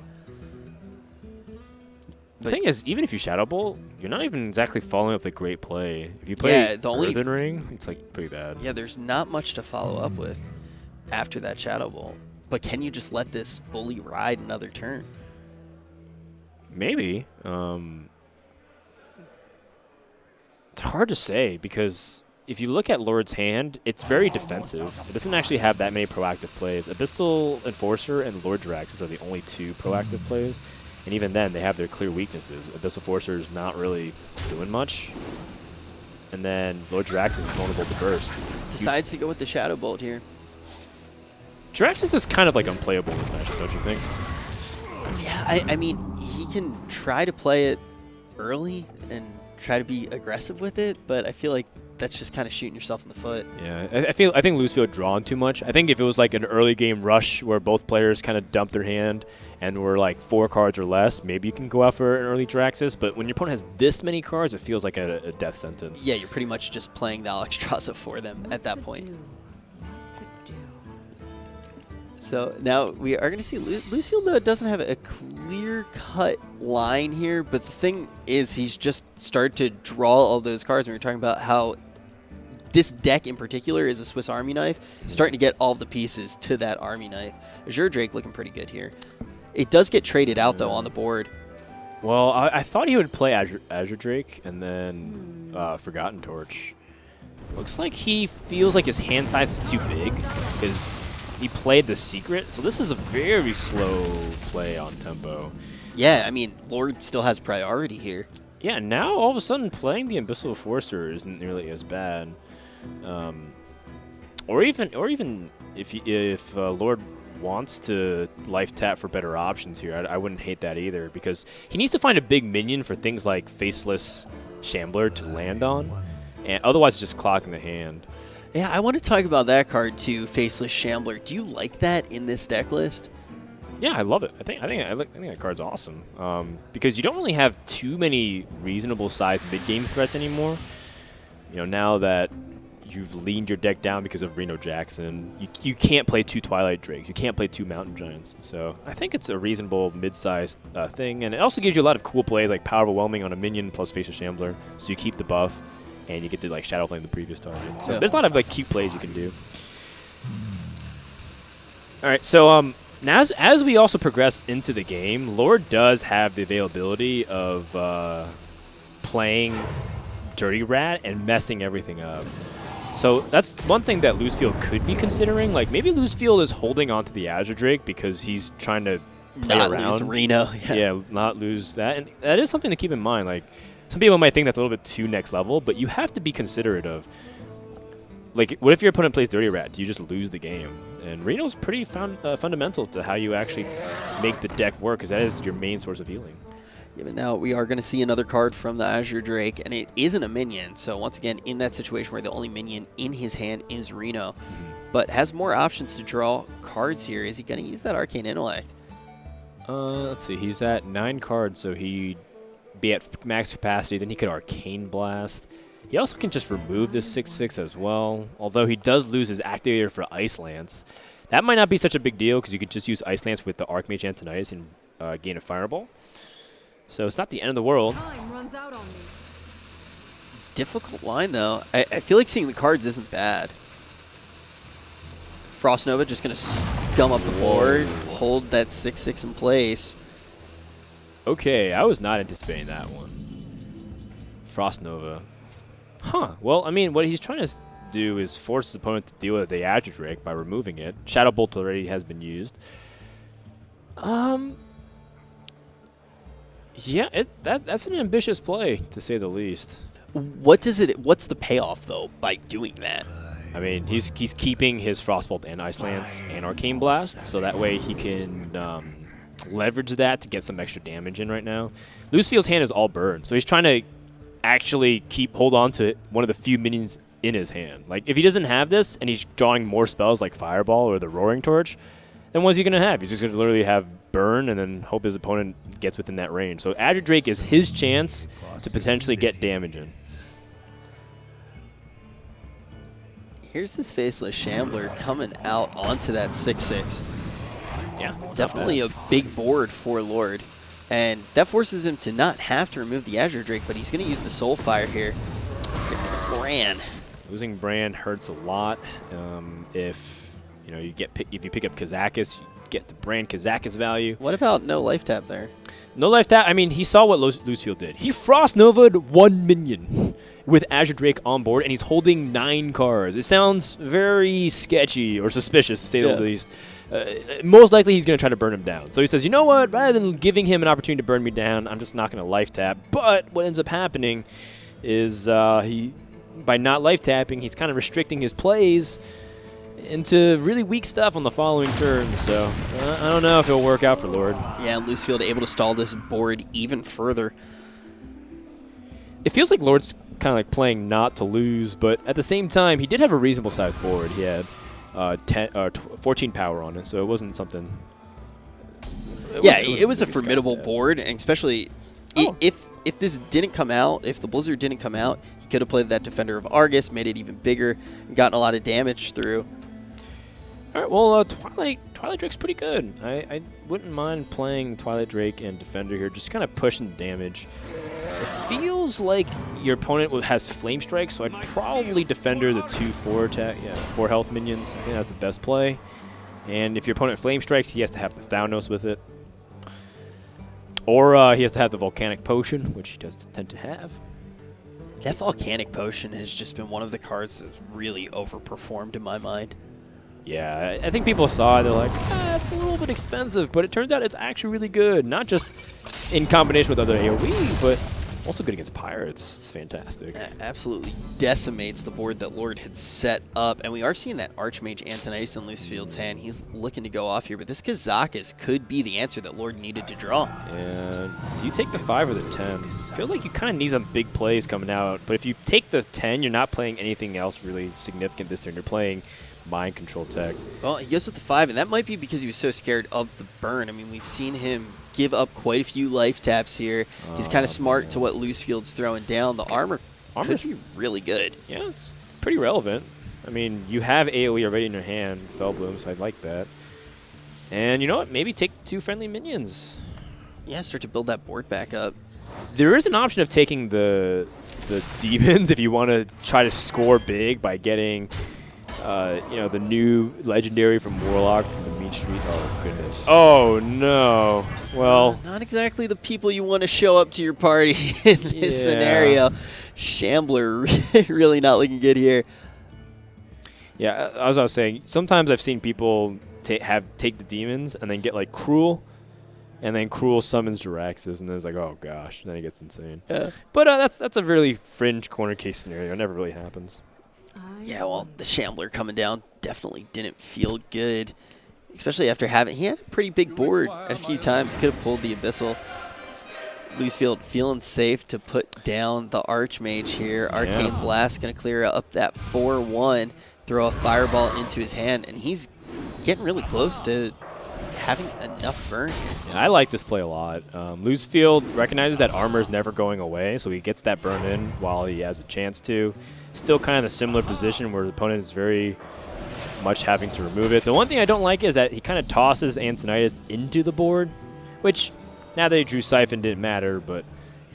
The thing is, even if you Shadow Bolt, you're not even exactly following up the great play. If you play Earthen Ring, it's like pretty bad. Yeah, there's not much to follow up with after that Shadow Bolt. But can you just let this bully ride another turn? Maybe. It's hard to say because if you look at Lord's hand, it's very defensive. It doesn't actually have that many proactive plays. Abyssal Enforcer and Lord Draxus are the only 2 proactive plays. And even then, they have their clear weaknesses. Abyssal Enforcer is not really doing much. And then Lord Draxus is vulnerable to burst. Decides to go with the Shadow Bolt here. Draxus is kind of like unplayable in this matchup, don't you think? Yeah, I mean, he can try to play it early and try to be aggressive with it, but I feel like that's just kind of shooting yourself in the foot. Yeah, I think Losefield drawn too much. I think if it was like an early game rush where both players kind of dumped their hand and were like 4 cards or less, maybe you can go out for an early Draxus. But when your opponent has this many cards, it feels like a death sentence. Yeah, you're pretty much just playing the Alexstrasza for them at that point. So now we are going to see Losefield, though, doesn't have a clear-cut line here, but the thing is he's just started to draw all those cards. And we were talking about how this deck in particular is a Swiss Army knife, starting to get all the pieces to that Army knife. Azure Drake looking pretty good here. It does get traded out, though, on the board. Well, I thought he would play Azure Drake and then Forgotten Torch. Looks like he feels like his hand size is too big because he played the Secret, so this is a very slow play on tempo. Yeah, I mean, Lord still has priority here. Yeah, now all of a sudden playing the Abyssal Forcer isn't nearly as bad. Or even if Lord wants to life tap for better options here, I wouldn't hate that either, because he needs to find a big minion for things like Faceless Shambler to land on, and otherwise it's just clocking the hand. Yeah, I want to talk about that card too, Faceless Shambler. Do you like that in this deck list? Yeah, I love it. I think that card's awesome because you don't really have too many reasonable sized mid game threats anymore. You know, now that you've leaned your deck down because of Reno Jackson, you can't play 2 Twilight Drakes, you can't play 2 Mountain Giants. So I think it's a reasonable mid-sized thing, and it also gives you a lot of cool plays like Power Overwhelming on a minion plus Faceless Shambler, so you keep the buff. And you get to like Shadow Flame the previous target. So there's a lot of like cute plays you can do. All right, so now as we also progress into the game, Lord does have the availability of playing Dirty Rat and messing everything up. So that's one thing that Losefield could be considering. Like maybe Losefield is holding on to the Azure Drake because he's trying to play not around. Lose Reno. Yeah, not lose that. And that is something to keep in mind. Like, some people might think that's a little bit too next level, but you have to be considerate of, like, what if your opponent plays Dirty Rat? Do you just lose the game? And Reno's pretty fundamental to how you actually make the deck work, because that is your main source of healing. Yeah, but now we are going to see another card from the Azure Drake, and it isn't a minion. So once again, in that situation where the only minion in his hand is Reno, but has more options to draw cards here. Is he going to use that Arcane Intellect? Let's see. He's at 9 cards, so he'd be at max capacity. Then he could Arcane Blast. He also can just remove this 6/6 as well, although he does lose his activator for Ice Lance. That might not be such a big deal because you could just use Ice Lance with the Archmage Antonidas and gain a Fireball. So it's not the end of the world. Time runs out on me. Difficult line, though. I feel like seeing the cards isn't bad. Frost Nova just going to scum up the board, hold that 6/6 in place. Okay, I was not anticipating that one. Frost Nova. Huh. Well, I mean, what he's trying to do is force his opponent to deal with the Azure Drake by removing it. Shadow Bolt already has been used. Yeah, that's an ambitious play, to say the least. What's the payoff, though, by doing that? I mean, he's keeping his Frostbolt and Ice Lance and Arcane Blast, so that way he can leverage that to get some extra damage in right now. Losefield's hand is all burned, so he's trying to actually hold on to one of the few minions in his hand. Like, if he doesn't have this and he's drawing more spells like Fireball or the Roaring Torch, then what's he going to have? He's just going to literally have burn and then hope his opponent gets within that range. So Azure Drake is his chance to potentially get damage in. Here's this Faceless Shambler coming out onto that 6/6. Yeah, Definitely a big board for Lord. And that forces him to not have to remove the Azure Drake, but he's going to use the Soulfire here. Bran. Losing Bran hurts a lot. If you pick up Kazakis, you get the Bran Kazakis value. What about no life tap there? No life tap. I mean, he saw what Losefield did. He Frost Nova'd 1 minion with Azure Drake on board, and he's holding 9 cards. It sounds very sketchy or suspicious, to say the least. Most likely he's going to try to burn him down. So he says, you know what? Rather than giving him an opportunity to burn me down, I'm just not going to life tap. But what ends up happening is by not life tapping, he's kind of restricting his plays into really weak stuff on the following turn. So I don't know if it'll work out for Lord. Yeah, Losefield able to stall this board even further. It feels like Lord's kind of like playing not to lose, but at the same time, he did have a reasonable sized board. He had 14 power on it, so it wasn't something. It was a formidable board, and especially if this didn't come out, if the Blizzard didn't come out, he could have played that Defender of Argus, made it even bigger, and gotten a lot of damage through. All right, well, Twilight Drake's pretty good. I wouldn't mind playing Twilight Drake and Defender here, just kind of pushing damage. It feels like your opponent has Flame Strike, so I'd probably Defender the 4 health minions. I think that's the best play. And if your opponent Flame Strikes, he has to have the Thaunos with it. Or he has to have the Volcanic Potion, which he does tend to have. That Volcanic Potion has just been one of the cards that's really overperformed in my mind. Yeah, I think people saw it, they're like, it's a little bit expensive, but it turns out it's actually really good. Not just in combination with other AoE, but also good against pirates. It's fantastic. Absolutely decimates the board that Lord had set up. And we are seeing that Archmage Antonidas in Losefield's hand. He's looking to go off here, but this Kazakis could be the answer that Lord needed to draw. And do you take the 5 or the 10? Feels like you kind of need some big plays coming out. But if you take the 10, you're not playing anything else really significant this turn. You're playing Mind Control tech. Well, he goes with the 5, and that might be because he was so scared of the burn. I mean, we've seen him give up quite a few life taps here. He's kind of smart to what Losefield's throwing down. The armor could be really good. Yeah, it's pretty relevant. I mean, you have AoE already in your hand, Fellbloom, so I like that. And you know what? Maybe take 2 friendly minions. Yeah, start to build that board back up. There is an option of taking the demons if you want to try to score big by getting the new legendary from Warlock from the Mean Street. Oh, goodness. Oh, no. Well, not exactly the people you want to show up to your party in this scenario. Shambler really not looking good here. Yeah, as I was saying, sometimes I've seen people take the demons and then get like Cruel, and then Cruel summons Jiraxis, and then it's like, oh gosh, then it gets insane. Yeah. But that's a really fringe corner case scenario. It never really happens. Yeah, well, the Shambler coming down definitely didn't feel good, especially after he had a pretty big board a few times. He could have pulled the Abyssal. Losefield feeling safe to put down the Archmage here. Arcane Blast going to clear up that 4/1, throw a Fireball into his hand, and he's getting really close to having enough burn. Yeah, I like this play a lot. Losefield recognizes that armor is never going away, so he gets that burn in while he has a chance to. Still kind of a similar position where the opponent is very much having to remove it. The one thing I don't like is that he kind of tosses Antonidas into the board, which now that he drew Siphon didn't matter, but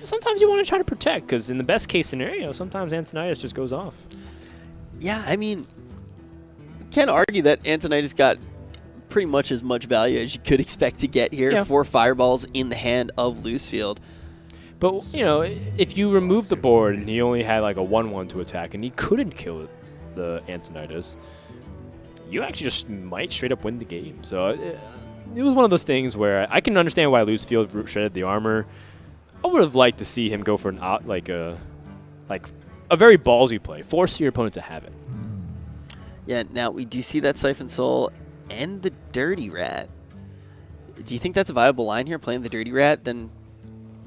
sometimes you want to try to protect because in the best case scenario, sometimes Antonidas just goes off. Yeah, I mean, can't argue that Antonidas got pretty much as much value as you could expect to get here. Yeah. 4 fireballs in the hand of Losefield. But, you know, if you remove the board and he only had like a 1-1 to attack and he couldn't kill the Antonidas, you actually just might straight up win the game. So it was one of those things where I can understand why Losefield shredded the armor. I would have liked to see him go for an a very ballsy play. Force your opponent to have it. Yeah, now we do see that Siphon Soul and the Dirty Rat. Do you think that's a viable line here, playing the Dirty Rat? Then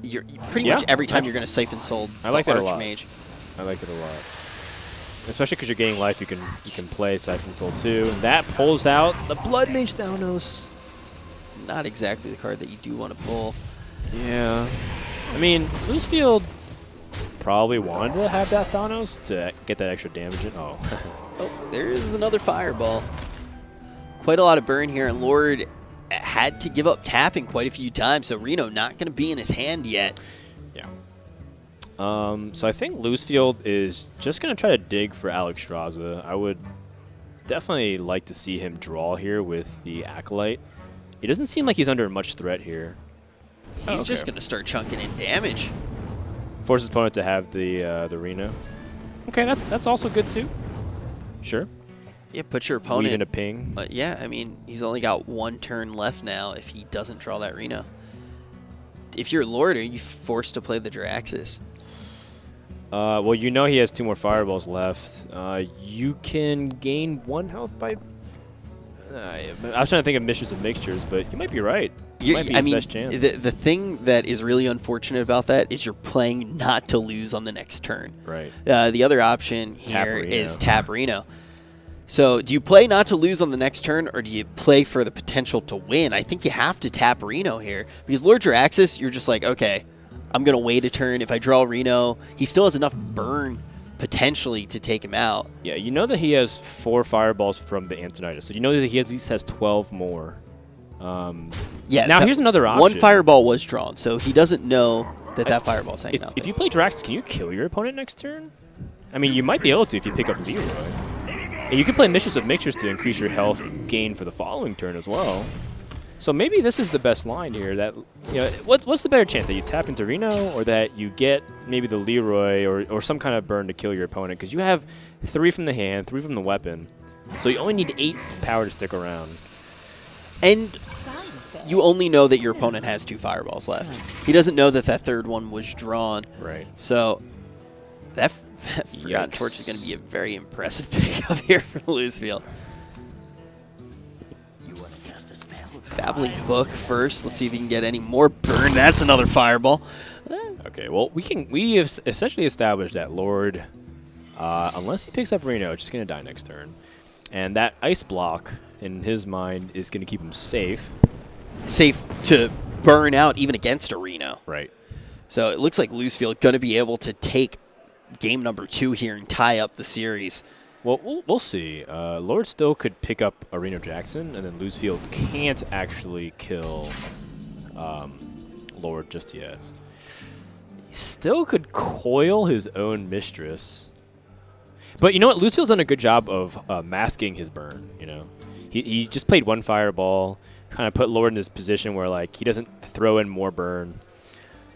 you're pretty much every time you're going to Siphon Soul I like that a lot. Archmage. I like it a lot. Especially because you're gaining life, you can play Siphon Soul too. And that pulls out the Blood Mage Thanos. Not exactly the card that you do want to pull. Yeah. I mean, Losefield probably wanted to have that Thanos to get that extra damage in. Oh. Oh, there's another fireball. Quite a lot of burn here, and Lord had to give up tapping quite a few times, so Reno not going to be in his hand yet. Yeah. So I think Losefield is just going to try to dig for Alex Straza. I would definitely like to see him draw here with the Acolyte. He doesn't seem like he's under much threat here. He's just going to start chunking in damage. Force his opponent to have the Reno. Okay, that's also good too. Sure. Yeah, put your opponent in a ping. But yeah, I mean, he's only got 1 turn left now if he doesn't draw that Reno. If you're Lord, are you forced to play the Jiraxis? Well, you know he has 2 more fireballs left. You can gain 1 health by... I was trying to think of Missions of Mixtures, but you might be right. Might be his best chance. The thing that is really unfortunate about that is you're playing not to lose on the next turn. Right. The other option here is tap Reno. So do you play not to lose on the next turn, or do you play for the potential to win? I think you have to tap Reno here. Because Lord Jiraxis, you're just like, okay, I'm going to wait a turn. If I draw Reno, he still has enough burn potentially to take him out. Yeah, you know that he has 4 fireballs from the Antonidas. So you know that he at least has 12 more. Yeah. Now here's another option. 1 fireball was drawn, so he doesn't know that fireball's hanging out. If you play Jiraxis, can you kill your opponent next turn? I mean, you might be able to if you pick up Leroy. And you can play Missions of Mixtures to increase your health gain for the following turn as well. So maybe this is the best line here. That what's the better chance, that you tap into Reno or that you get maybe the Leroy or some kind of burn to kill your opponent? Because you have 3 from the hand, 3 from the weapon, so you only need 8 power to stick around. And you only know that your opponent has 2 fireballs left. He doesn't know that that 3rd one was drawn. Right. So that Forgotten Torch is going to be a very impressive pickup here for Losefield. Babbling Book first. Let's see if he can get any more burn. That's another fireball. Okay, well, we have essentially established that Lord, unless he picks up Reno, is just going to die next turn. And that ice block, in his mind, is going to keep him safe. Safe to burn out even against a Reno. Right. So it looks like Losefield going to be able to take game number 2 here and tie up the series. Well, we'll see. Lord still could pick up a Reno Jackson, and then Losefield can't actually kill Lord just yet. He still could coil his own Mistress. But you know what? Losefield's done a good job of masking his burn, you know. He just played 1 fireball, kind of put Lord in this position where, like, he doesn't throw in more burn.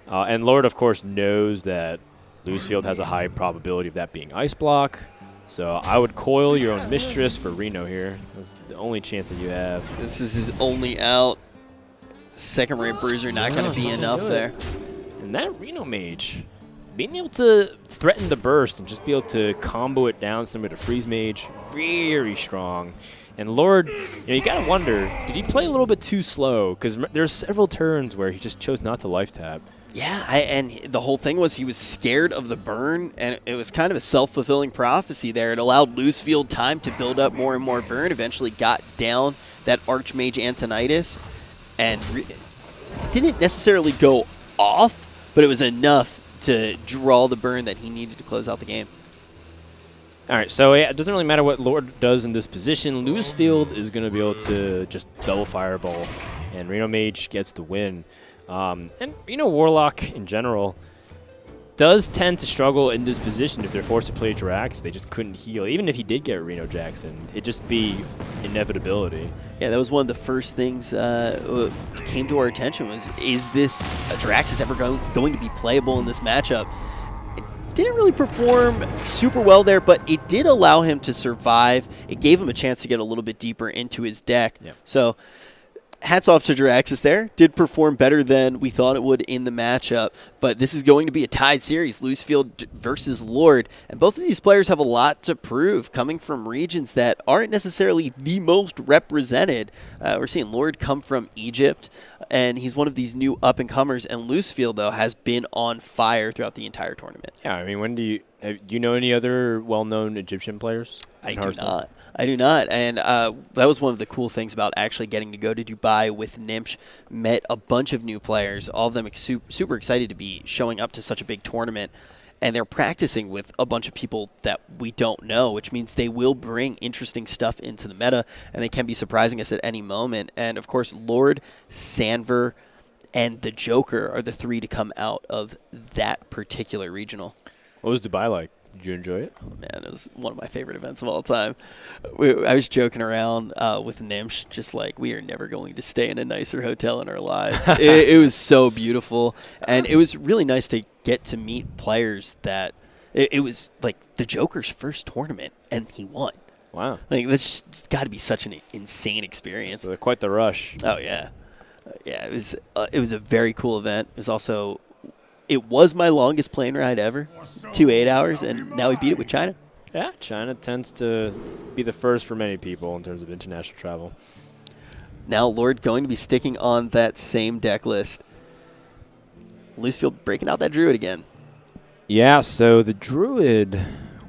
And Lord, of course, knows that Losefield has a high probability of that being ice block. So I would coil your own Mistress for Reno here. That's the only chance that you have. This is his only out. Second rank Bruiser not going to be enough there. And that Reno Mage, being able to threaten the burst and just be able to combo it down similar to Freeze Mage, very strong. And Lord, you got to wonder, did he play a little bit too slow? Because there's several turns where he just chose not to life tap. Yeah, and the whole thing was he was scared of the burn, and it was kind of a self-fulfilling prophecy there. It allowed Losefield time to build up more and more burn, eventually got down that Archmage Antonidas, and didn't necessarily go off, but it was enough to draw the burn that he needed to close out the game. All right, so yeah, it doesn't really matter what Lord does in this position. Losefield is going to be able to just double fireball, and Reno Mage gets the win. And Reno Warlock in general does tend to struggle in this position if they're forced to play Drax. They just couldn't heal. Even if he did get Reno Jackson, it'd just be inevitability. Yeah, that was one of the first things came to our attention was, is this Draxus ever going to be playable in this matchup? Didn't really perform super well there, but it did allow him to survive. It gave him a chance to get a little bit deeper into his deck. Yeah. So hats off to Draxus there. Did perform better than we thought it would in the matchup, but this is going to be a tied series, Losefield versus Lord, and both of these players have a lot to prove, coming from regions that aren't necessarily the most represented. We're seeing Lord come from Egypt, and he's one of these new up-and-comers, and Losefield, though, has been on fire throughout the entire tournament. Yeah, I mean, do you know any other well-known Egyptian players? I do not. I do not, and that was one of the cool things about actually getting to go to Dubai with Nimsh. Met a bunch of new players, all of them super excited to be showing up to such a big tournament, and they're practicing with a bunch of people that we don't know, which means they will bring interesting stuff into the meta, and they can be surprising us at any moment. And, of course, Lord, Sanver, and the Joker are the three to come out of that particular regional. What was Dubai like? Did you enjoy it? Oh, man, it was one of my favorite events of all time. I was joking around with Nimsh, just like, we are never going to stay in a nicer hotel in our lives. It was so beautiful, and it was really nice to get to meet players that it was like the Joker's first tournament, and he won. Wow. Like, that's got to be such an insane experience. It's quite the rush. Oh, yeah. Yeah, it was a very cool event. It was also... It was my longest plane ride ever, 2 8 hours, and now we beat it with China. Yeah, China tends to be the first for many people in terms of international travel. Now Lord going to be sticking on that same deck list. Losefield breaking out that Druid again. Yeah, so the Druid,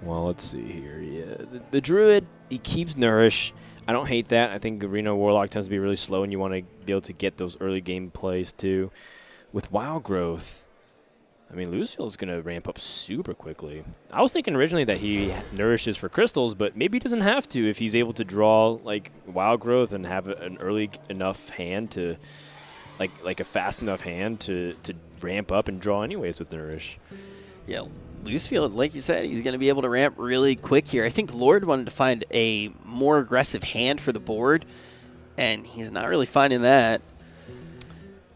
well, let's see here. Yeah, the Druid, he keeps Nourish. I don't hate that. I think Reno Warlock tends to be really slow, and you want to be able to get those early game plays too. With Wild Growth, I mean, Losefield is going to ramp up super quickly. I was thinking originally that he nourishes for crystals, but maybe he doesn't have to if he's able to draw like Wild Growth and have an early enough hand to, like a fast enough hand to ramp up and draw anyways with Nourish. Yeah, Losefield, like you said, he's going to be able to ramp really quick here. I think Lord wanted to find a more aggressive hand for the board, and he's not really finding that.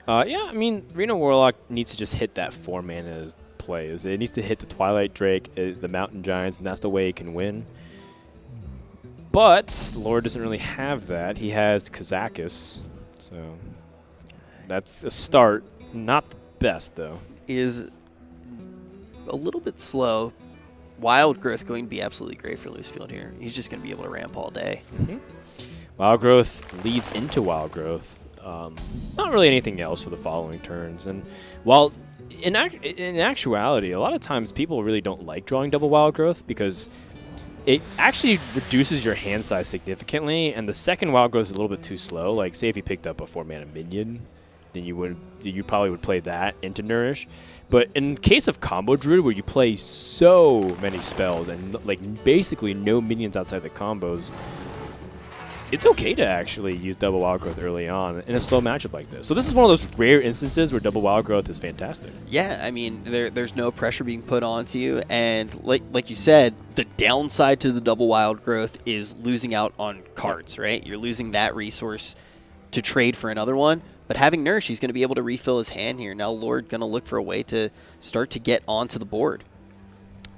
Yeah, I mean, Reno Warlock needs to just hit that 4-mana plays. It needs to hit the Twilight Drake, the Mountain Giants, and that's the way it can win. But Lord doesn't really have that. He has Kazakis, so that's a start. Not the best, though. Is a little bit slow. Wild Growth going to be absolutely great for Losefield here. He's just going to be able to ramp all day. Mm-hmm. Wild Growth leads into Wild Growth. Not really anything else for the following turns. And while in actuality, a lot of times people really don't like drawing double Wild Growth because it actually reduces your hand size significantly, and the second Wild Growth is a little bit too slow. Like, say if you picked up a 4-mana minion, then you probably would play that into Nourish. But in case of Combo Druid, where you play so many spells and like basically no minions outside the combos, it's okay to actually use double Wild Growth early on in a slow matchup like this. So this is one of those rare instances where double Wild Growth is fantastic. Yeah, I mean, there's no pressure being put onto you, and like you said, the downside to the double Wild Growth is losing out on cards, right? You're losing that resource to trade for another one, but having Nourish, he's going to be able to refill his hand here. Now Lord going to look for a way to start to get onto the board.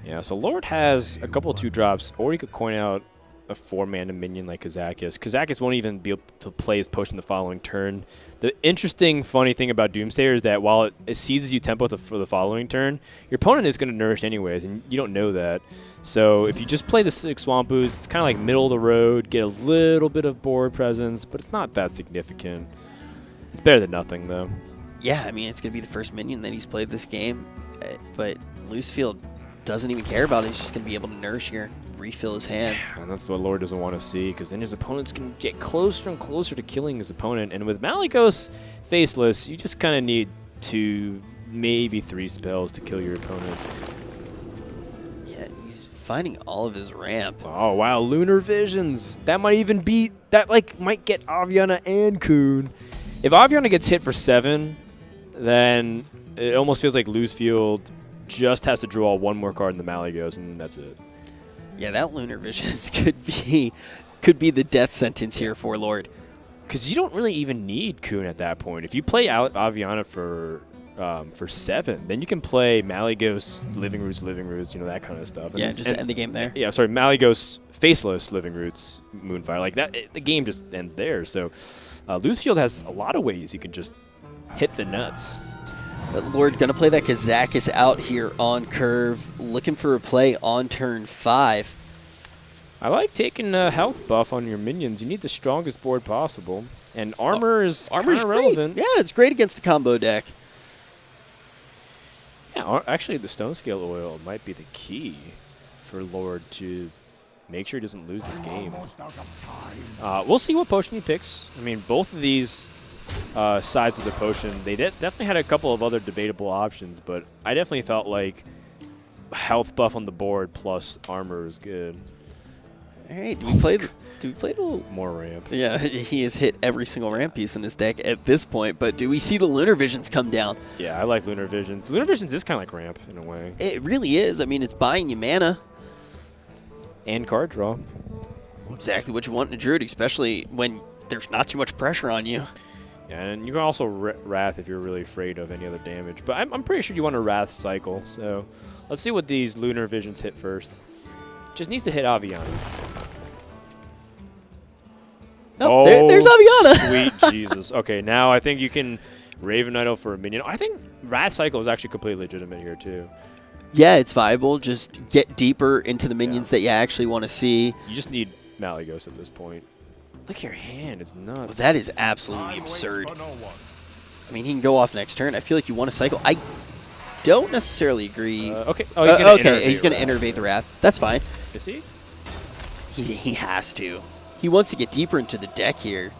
Yeah, so Lord has a couple of 2-drops, or he could coin out a 4-mana minion like Kazakis. Kazakis won't even be able to play his potion the following turn. The interesting, funny thing about Doomsayer is that while it seizes you tempo for the following turn, your opponent is going to Nourish anyways, and you don't know that. So if you just play the 6 Swamp Ooze, it's kind of like middle of the road, get a little bit of board presence, but it's not that significant. It's better than nothing, though. Yeah, I mean, it's going to be the first minion that he's played this game, but Losefield doesn't even care about it. He's just going to be able to Nourish here, refill his hand. And that's what Lord doesn't want to see, because then his opponents can get closer and closer to killing his opponent. And with Malikos Faceless, you just kind of need 2, maybe 3 spells to kill your opponent. Yeah, he's finding all of his ramp. Oh, wow. Lunar Visions. That might even be, that like might get Aviana and Kuhn. If Aviana gets hit for 7, then it almost feels like Losefield just has to draw one more card in the Malygos, and that's it. Yeah, that Lunar Visions could be the death sentence here for Lord. Because you don't really even need Kuhn at that point. If you play out Aviana for 7, then you can play Malygos, Living Roots, that kind of stuff. And just end the game there. Yeah, sorry, Malygos, Faceless, Living Roots, Moonfire. Like that, the game just ends there. So Losefield has a lot of ways he can just hit the nuts. But Lord going to play that Kazakis out here on curve, looking for a play on turn 5. I like taking a health buff on your minions. You need the strongest board possible. And armor is kind of relevant. Great. Yeah, it's great against a combo deck. Yeah, actually, the Stone Scale Oil might be the key for Lord to make sure he doesn't lose this game. We'll see what potion he picks. I mean, both of these sides of the potion, they definitely had a couple of other debatable options, but I definitely felt like health buff on the board plus armor is good. All right, do we play the little more ramp? Yeah, he has hit every single ramp piece in his deck at this point, but do we see the Lunar Visions come down? Yeah, I like Lunar Visions. Lunar Visions is kind of like ramp in a way. It really is. I mean, it's buying you mana. And card draw. Exactly what you want in a Druid, especially when there's not too much pressure on you. Yeah, and you can also Wrath if you're really afraid of any other damage. But I'm pretty sure you want a Wrath cycle, so let's see what these Lunar Visions hit first. Just needs to hit Aviana. Oh, there's Aviana. Sweet Jesus. Okay, now I think you can Raven Idol for a minion. I think Wrath cycle is actually completely legitimate here, too. Yeah, it's viable. Just get deeper into the minions that you actually want to see. You just need Malygos at this point. Look at your hand. It's nuts. Well, that is absolutely absurd. I mean, he can go off next turn. I feel like you want to cycle. I don't necessarily agree. Okay. Oh, he's going to Innervate the Wrath. That's fine. Is he? He has to. He wants to get deeper into the deck here.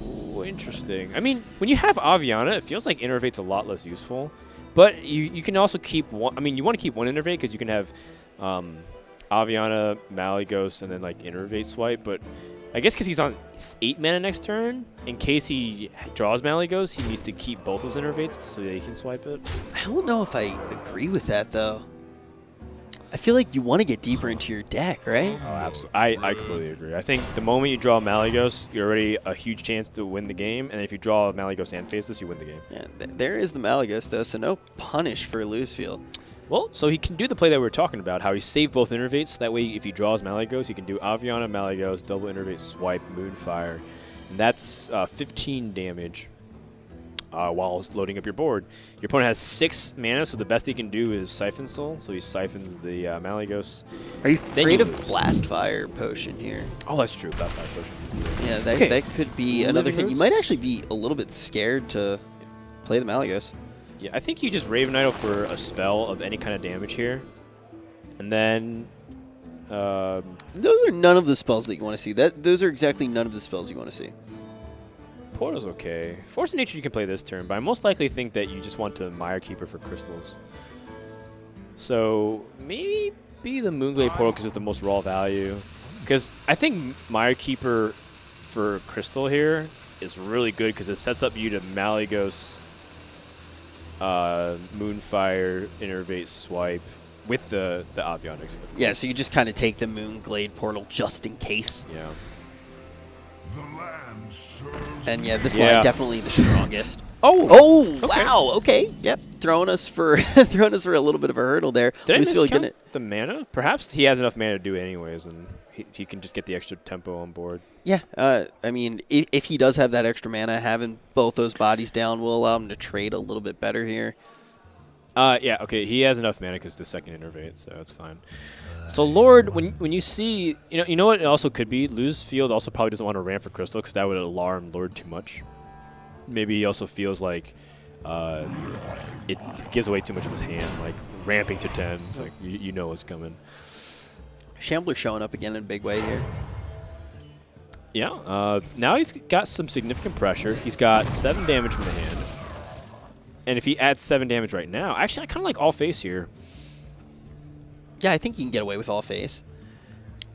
Ooh, interesting. I mean, when you have Aviana, it feels like Innervate's a lot less useful. But you can also keep one. I mean, you want to keep one Innervate because you can have Aviana, Malygos, and then like Innervate swipe. But I guess because he's on 8 mana next turn, in case he draws Malygos, he needs to keep both those Innervates so that he can swipe it. I don't know if I agree with that, though. I feel like you want to get deeper into your deck, right? Oh, absolutely. I completely agree. I think the moment you draw Malygos, you're already a huge chance to win the game. And if you draw Malygos and Faceless, you win the game. Yeah, there is the Malygos, though, so no punish for Losefield. Well, so he can do the play that we were talking about, how he saved both Innervates. So that way, if he draws Malygos, he can do Aviana, Malygos, double Innervate, swipe, Moonfire. And that's 15 damage while it's loading up your board. Your opponent has 6 mana, so the best he can do is Siphon Soul. So he siphons the Malygos. Are you afraid of Blast Fire Potion here? Oh, that's true. Blast Fire Potion. Yeah, that could be another thing. You might actually be a little bit scared to play the Malygos. Yeah, I think you just Raven Idol for a spell of any kind of damage here. And then those are none of the spells that you want to see. Those are exactly none of the spells you want to see. Portal's okay. Force of Nature you can play this turn, but I most likely think that you just want to Mire Keeper for crystals. So maybe be the Moonglade Portal because it's the most raw value. Because I think Mire Keeper for crystal here is really good because it sets up you to Malygos, Moonfire, Innervate, swipe with the Avionics. Yeah, so you just kind of take the Moonglade Portal just in case. Yeah. And yeah, this line definitely the strongest. Okay. Wow. Okay. Yep. Throwing us for a little bit of a hurdle there. Did I miscount the mana? Perhaps he has enough mana to do it anyways, and he can just get the extra tempo on board. Yeah. I mean, if he does have that extra mana, having both those bodies down will allow him to trade a little bit better here. Yeah. Okay. He has enough mana because the second Innervate, so that's fine. So Lord, when you see, you know what it also could be? Losefield also probably doesn't want to ramp for Crystal because that would alarm Lord too much. Maybe he also feels like it gives away too much of his hand, like ramping to 10. It's like you know what's coming. Shambler showing up again in a big way here. Yeah. Now he's got some significant pressure. He's got 7 damage from the hand, and if he adds 7 damage right now, actually I kind of like all face here. Yeah, I think you can get away with all face.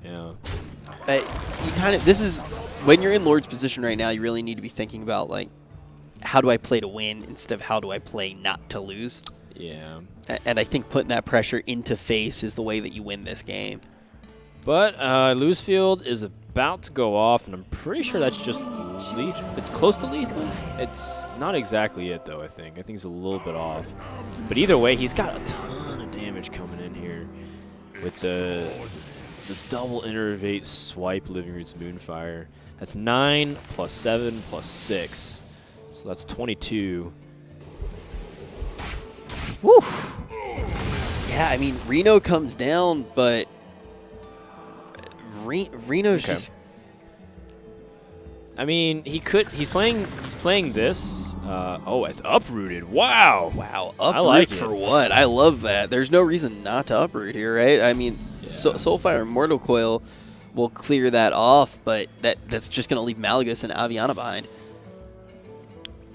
Yeah. You this is when you're in Lord's position right now. You really need to be thinking about like, how do I play to win instead of how do I play not to lose. Yeah. And I think putting that pressure into face is the way that you win this game. But Losefield is about to go off, and I'm pretty sure that's just lethal. It's close to lethal. It's not exactly it, though, I think. I think it's a little bit off. But either way, he's got a ton of damage coming in here with the double innervate swipe Living Roots Moonfire. That's 9 plus 7 plus 6. So that's 22. Woo! Yeah, I mean, Reno comes down, but Reno's just... I mean, he's playing this. It's uprooted. Wow. Wow. Uproot I like for what? I love that. There's no reason not to uproot here, right? I mean, yeah. Soulfire and Mortal Coil will clear that off, but that's just going to leave Malygos and Aviana behind.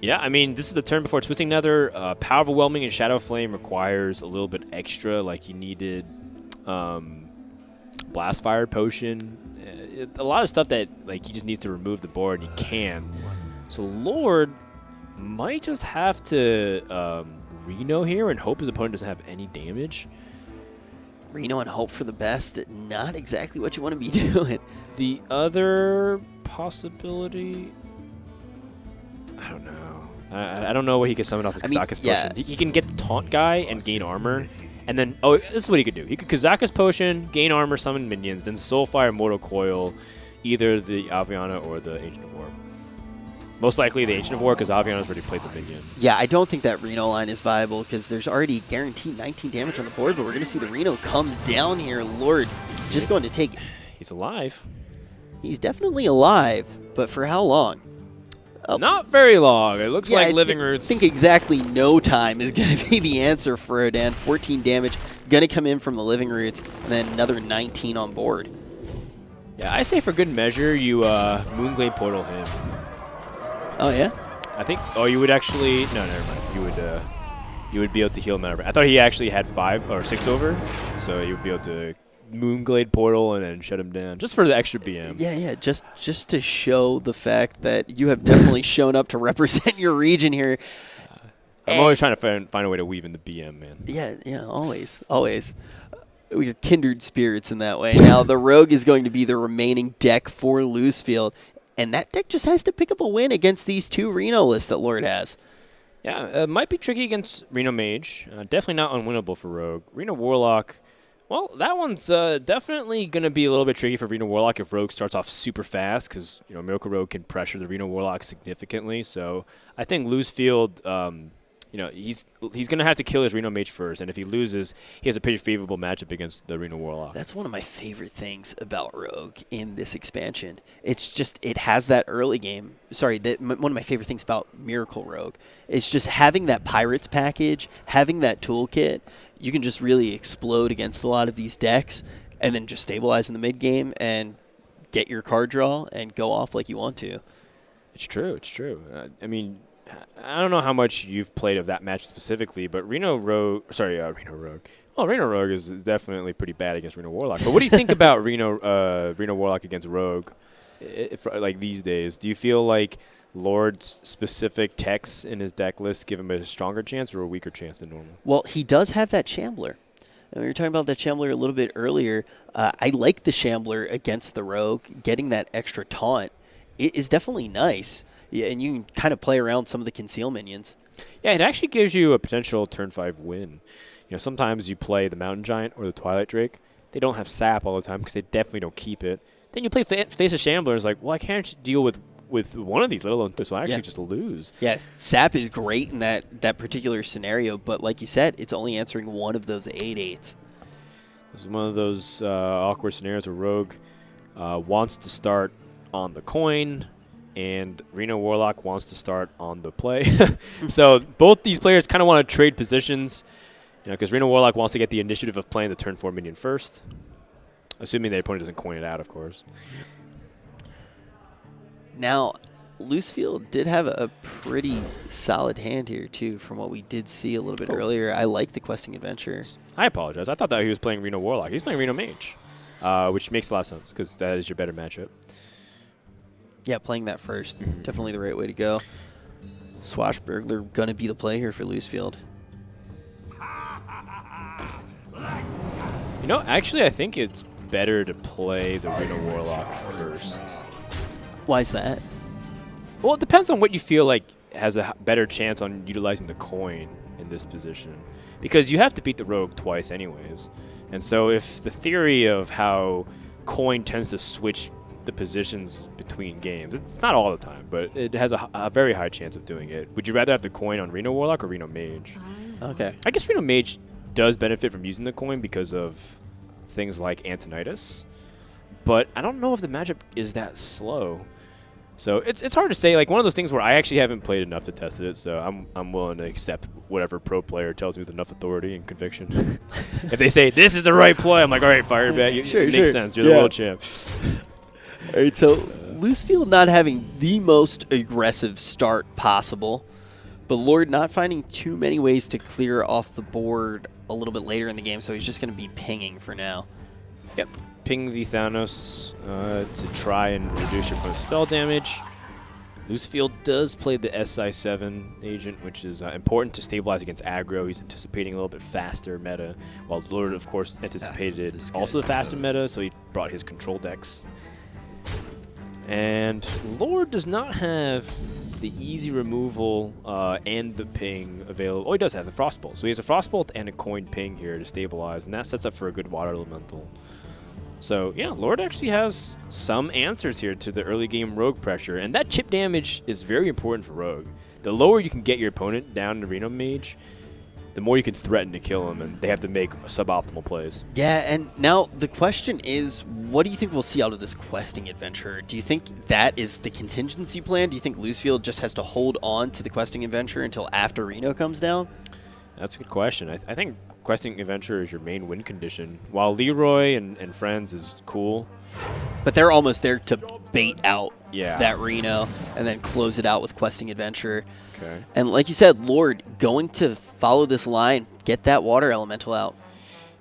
Yeah, I mean, this is the turn before Twisting Nether. Power Overwhelming and Shadow Flame requires a little bit extra, like you needed Blast Fire Potion. A lot of stuff that like he just needs to remove the board, and he can. So Lord might just have to Reno here and hope his opponent doesn't have any damage. Reno and hope for the best. Not exactly what you want to be doing. The other possibility, I don't know. I don't know what he could summon off his Kazakus Potion. He can get the Taunt guy and gain armor. And then, this is what he could do. He could Kazakus Potion, gain armor, summon minions, then Soulfire, Mortal Coil, either the Aviana or the Ancient of War. Most likely the Ancient of War, because Aviana's already played the minion. Yeah, I don't think that Reno line is viable, because there's already guaranteed 19 damage on the board, but we're going to see the Reno come down here. Lord, just going to take... He's alive. He's definitely alive, but for how long? Oh. Not very long. It looks like Living Roots. I think exactly no time is going to be the answer for Rodan. 14 damage going to come in from the Living Roots, and then another 19 on board. Yeah, I say for good measure, you Moonglade Portal him. Oh, yeah? I think, you would actually, no, never mind. You would be able to heal him. I thought he actually had 5 or 6 over, so you would be able to Moonglade Portal and then shut him down, just for the extra BM. Yeah, just to show the fact that you have definitely shown up to represent your region here. I'm always trying to find a way to weave in the BM, man. Yeah, always. We have kindred spirits in that way. Now, the Rogue is going to be the remaining deck for Losefield, and that deck just has to pick up a win against these 2 Reno lists that Lord has. Yeah, it might be tricky against Reno Mage. Definitely not unwinnable for Rogue. Reno Warlock... Well, that one's definitely going to be a little bit tricky for Reno Warlock if Rogue starts off super fast, because Miracle Rogue can pressure the Reno Warlock significantly. So I think Losefield, he's going to have to kill his Reno Mage first, and if he loses, he has a pretty favorable matchup against the Reno Warlock. That's one of my favorite things about Rogue in this expansion. It's just it has that early game. Sorry, one of my favorite things about Miracle Rogue is just having that Pirates package, having that toolkit. You can just really explode against a lot of these decks and then just stabilize in the mid game and get your card draw and go off like you want to. It's true. I mean, I don't know how much you've played of that match specifically, but Reno Rogue. Well, Reno Rogue is definitely pretty bad against Reno Warlock. But what do you think about Reno Warlock against Rogue like these days? Do you feel like Lord's specific techs in his deck list give him a stronger chance or a weaker chance than normal? Well, he does have that Shambler. And we were talking about that Shambler a little bit earlier. I like the Shambler against the Rogue. Getting that extra taunt is definitely nice. Yeah, and you can kind of play around some of the conceal minions. Yeah, it actually gives you a potential turn 5 win. Sometimes you play the Mountain Giant or the Twilight Drake. They don't have sap all the time because they definitely don't keep it. Then you play Face of Shambler, and it's like, well, I can't deal with one of these, let alone this will actually just lose. Yeah, sap is great in that particular scenario, but like you said, it's only answering one of those 8/8s. This is one of those awkward scenarios where Rogue wants to start on the coin, and Reno Warlock wants to start on the play. So both these players kind of want to trade positions, because Reno Warlock wants to get the initiative of playing the turn 4 minion first, assuming the opponent doesn't coin it out, of course. Now, Losefield did have a pretty solid hand here, too, from what we did see a little bit earlier. I like the Questing Adventure. I apologize. I thought that he was playing Reno Warlock. He's playing Reno Mage, which makes a lot of sense because that is your better matchup. Yeah, playing that first. Definitely the right way to go. Swashbuckler going to be the play here for Losefield. You know, actually, I think it's better to play the Reno Warlock first. Why is that? Well, it depends on what you feel like has a better chance on utilizing the coin in this position. Because you have to beat the rogue twice anyways. And so if the theory of how coin tends to switch the positions between games, it's not all the time, but it has a very high chance of doing it. Would you rather have the coin on Reno Warlock or Reno Mage? Okay. I guess Reno Mage does benefit from using the coin because of things like Antonidas. But I don't know if the matchup is that slow. So it's hard to say. Like, one of those things where I actually haven't played enough to test it, so I'm willing to accept whatever pro player tells me with enough authority and conviction. If they say this is the right play, I'm like, all right, fire bet. It makes sense. You're the world champ. All right, so Losefield not having the most aggressive start possible, but Lord not finding too many ways to clear off the board a little bit later in the game, so he's just going to be pinging for now. Yep. Ping the Thanos to try and reduce your opponent's spell damage. Losefield does play the SI7 agent, which is important to stabilize against aggro. He's anticipating a little bit faster meta, while Lord, of course, anticipated also the faster meta, so he brought his control decks. And Lord does not have the easy removal and the ping available. Oh, he does have the Frostbolt. So he has a Frostbolt and a coin ping here to stabilize, and that sets up for a good water elemental. So, yeah, Lord actually has some answers here to the early game rogue pressure, and that chip damage is very important for rogue. The lower you can get your opponent down to Reno Mage, the more you can threaten to kill him, and they have to make suboptimal plays. Yeah, and now the question is, what do you think we'll see out of this questing adventure? Do you think that is the contingency plan? Do you think Losefield just has to hold on to the questing adventure until after Reno comes down? That's a good question. I think questing adventure is your main win condition, while Leroy and friends is cool. But they're almost there to bait out Yeah. that Reno and then close it out with questing adventure. Okay. And like you said, Lord going to follow this line, get that water elemental out.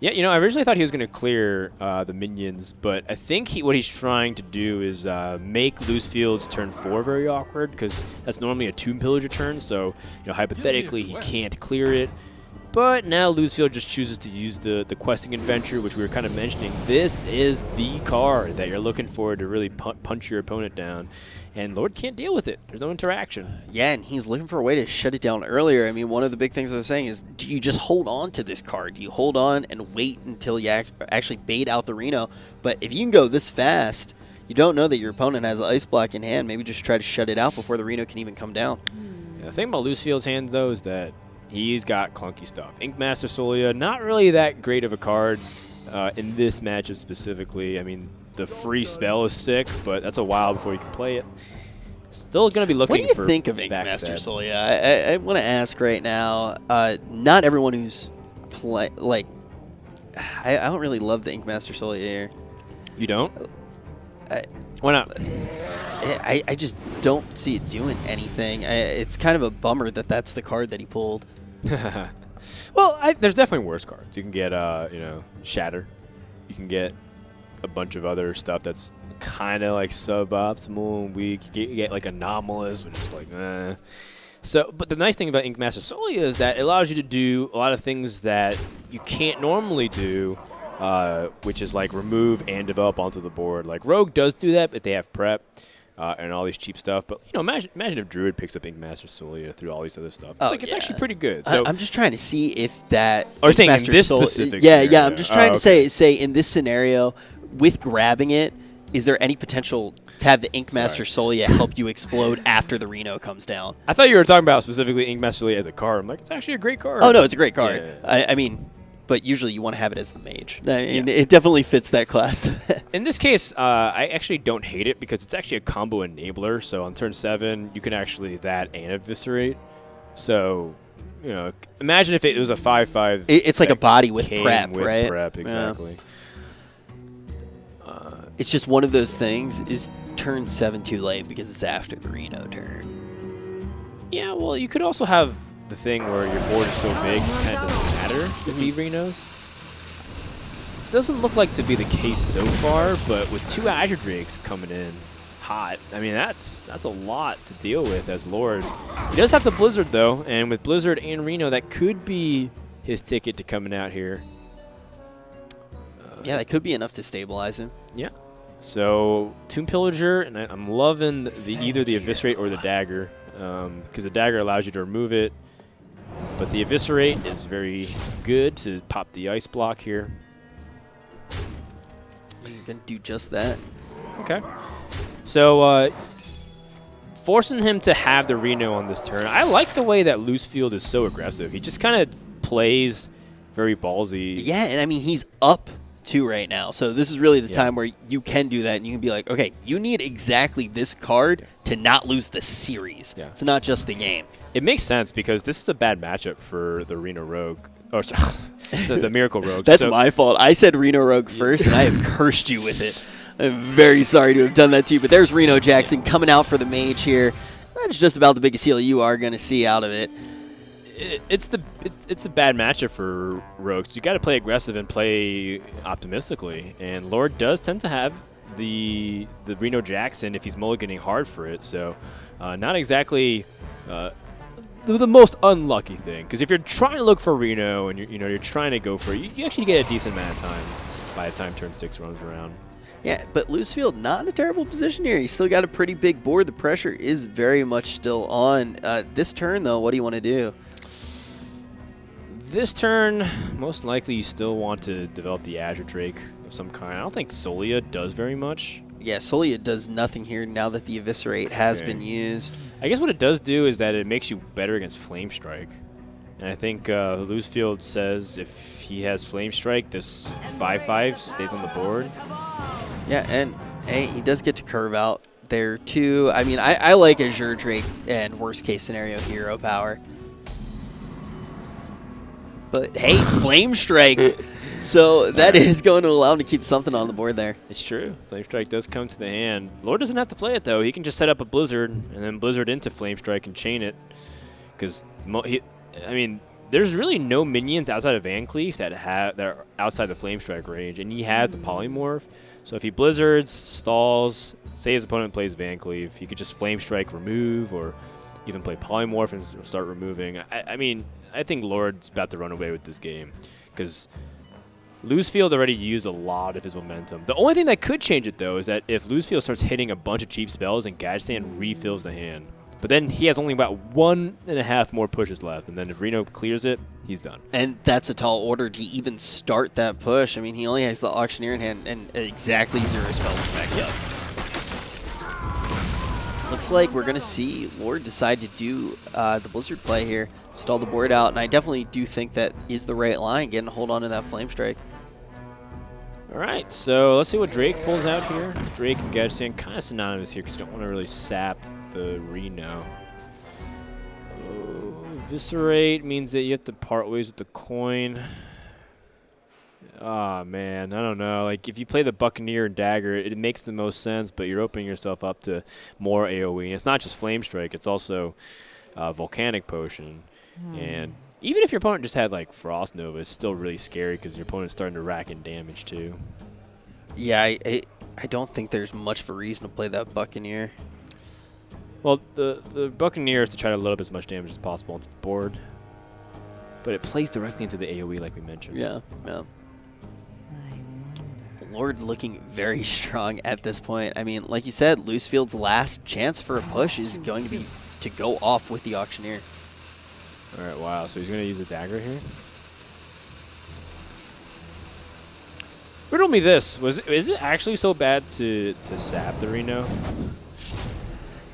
Yeah, you know, I originally thought he was going to clear the minions, but I think what he's trying to do is make Losefield's turn 4 very awkward, because that's normally a Tomb Pillager turn, so, you know, hypothetically he can't clear it. But now Losefield just chooses to use the questing adventure, which we were kind of mentioning. This is the card that you're looking for to really punch your opponent down. And Lord can't deal with it. There's no interaction. Yeah, and he's looking for a way to shut it down earlier. I mean, one of the big things I was saying is, do you just hold on to this card? Do you hold on and wait until you actually bait out the Reno? But if you can go this fast, you don't know that your opponent has an Ice Block in hand. Maybe just try to shut it out before the Reno can even come down. Yeah, the thing about Losefield's hand, though, is that he's got clunky stuff. Inkmaster Solia, not really that great of a card in this matchup specifically. I mean, the free spell is sick, but that's a while before you can play it. Still going to be looking for What do you think of Inkmaster Solia? I want to ask right now. Not everyone who's I don't really love the Inkmaster Solia here. You don't? Why not? I just don't see it doing anything. It's kind of a bummer that that's the card that he pulled. Well, there's definitely worse cards. You can get, you know, Shatter. You can get a bunch of other stuff that's kind of like suboptimal and weak. You get like Anomalous, which is like, eh. So, but the nice thing about Inkmaster Solia is that it allows you to do a lot of things that you can't normally do, which is like remove and develop onto the board. Like Rogue does do that, but they have prep. And all these cheap stuff, but you know, imagine if Druid picks up Inkmaster Solia through all these other stuff. It's it's actually pretty good. So I'm just trying to see if that. Or saying in this specific scenario. Yeah. I'm just trying to say in this scenario, with grabbing it, is there any potential to have the Inkmaster Solia help you explode after the Reno comes down? I thought you were talking about specifically Inkmaster Solia as a card. I'm like, it's actually a great card. Oh no, it's a great card. Yeah. I mean. But usually you want to have it as the mage. It definitely fits that class. In this case, I actually don't hate it because it's actually a combo enabler. So on turn 7, you can actually that and eviscerate. So, you know, imagine if it was a 5/5. It's like a body with prep, with right? Prep, exactly. It's just one of those things is turn 7 too late because it's after the Reno turn. Yeah, well, you could also have the thing where your board is so big, it kind of doesn't matter to be Renos. Doesn't look like to be the case so far, but with 2 Azure Drakes coming in hot, I mean, that's a lot to deal with as Lord. He does have the Blizzard, though, and with Blizzard and Reno, that could be his ticket to coming out here. Yeah, that could be enough to stabilize him. Yeah. So, Tomb Pillager, and I'm loving either the Eviscerate or the Dagger, because the Dagger allows you to remove it, but the Eviscerate is very good to pop the Ice block here. You're going to do just that. Okay. So, forcing him to have the Reno on this turn, I like the way that Losefield is so aggressive. He just kind of plays very ballsy. Yeah, and I mean, he's up 2 right now. So this is really the time where you can do that, and you can be like, okay, you need exactly this card to not lose the series. Yeah. It's not just the game. It makes sense because this is a bad matchup for the Reno Rogue. Or sorry, the Miracle Rogue. That's my fault. I said Reno Rogue first, and I have cursed you with it. I'm very sorry to have done that to you, but there's Reno Jackson coming out for the mage here. That's just about the biggest heal you are going to see out of it. It's a bad matchup for Rogues. You got to play aggressive and play optimistically, and Lord does tend to have the Reno Jackson if he's mulliganing hard for it. So, not exactly the most unlucky thing, because if you're trying to look for Reno and you're trying to go for it, you actually get a decent amount of time by the time turn 6 runs around. Yeah, but Losefield not in a terrible position here. He's still got a pretty big board. The pressure is very much still on. This turn, though, what do you want to do? This turn, most likely you still want to develop the Azure Drake of some kind. I don't think Solia does very much. Yeah, Solia does nothing here now that the Eviscerate has been used. I guess what it does do is that it makes you better against Flame Strike. And I think Losefield says if he has Flame Strike, this 5/5 stays on the board. Yeah, and hey, he does get to curve out there too. I mean, I like Azure Drake and worst case scenario hero power. But hey, Flame Strike. So that is going to allow him to keep something on the board there. It's true. Flame Strike does come to the hand. Lord doesn't have to play it, though. He can just set up a Blizzard and then Blizzard into Flame Strike and chain it. Because, I mean, there's really no minions outside of Van Cleef that are outside the Flame Strike range. And he has the Polymorph. So if he Blizzards, stalls, say his opponent plays Van Cleef, he could just Flame Strike, remove, or even play Polymorph and start removing. I mean, I think Lord's about to run away with this game because Losefield already used a lot of his momentum. The only thing that could change it, though, is that if Losefield starts hitting a bunch of cheap spells and Gadget Sand refills the hand. But then he has only about 1.5 more pushes left, and then if Reno clears it, he's done. And that's a tall order to even start that push. I mean, he only has the Auctioneer in hand and exactly 0 spells to back up. Looks like we're going to see Lord decide to do the Blizzard play here, stall the board out, and I definitely do think that is the right line, getting a hold on to that Flame Strike. All right, so let's see what Drake pulls out here. Drake and Gadget Sand kind of synonymous here because you don't want to really sap the Reno. Eviscerate means that you have to part ways with the coin. Ah, man, I don't know. Like, if you play the Buccaneer and Dagger, it makes the most sense, but you're opening yourself up to more AoE. And it's not just Flame Strike, it's also Volcanic Potion. And even if your opponent just had, like, Frost Nova, it's still really scary because your opponent's starting to rack in damage, too. Yeah, I don't think there's much of a reason to play that Buccaneer. Well, the Buccaneer is to try to load up as much damage as possible onto the board. But it plays directly into the AoE, like we mentioned. Yeah. Lord looking very strong at this point. I mean, like you said, Losefield's last chance for a push is going to be to go off with the Auctioneer. All right, wow. So he's going to use a Dagger here? Riddle me this. Is it actually so bad to sap the Reno?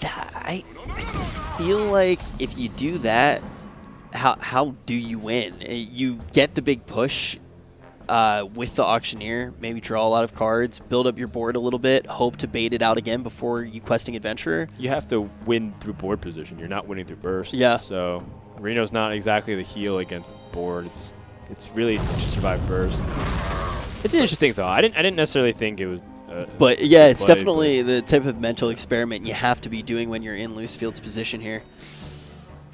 I feel like if you do that, how do you win? You get the big push with the Auctioneer, maybe draw a lot of cards, build up your board a little bit, hope to bait it out again before you questing Adventurer. You have to win through board position. You're not winning through burst. Yeah. So Reno's not exactly the heal against board. It's really to survive burst. It's an interesting thought. I didn't necessarily think it was But yeah, it's play, definitely the type of mental experiment you have to be doing when you're in Losefield's position here.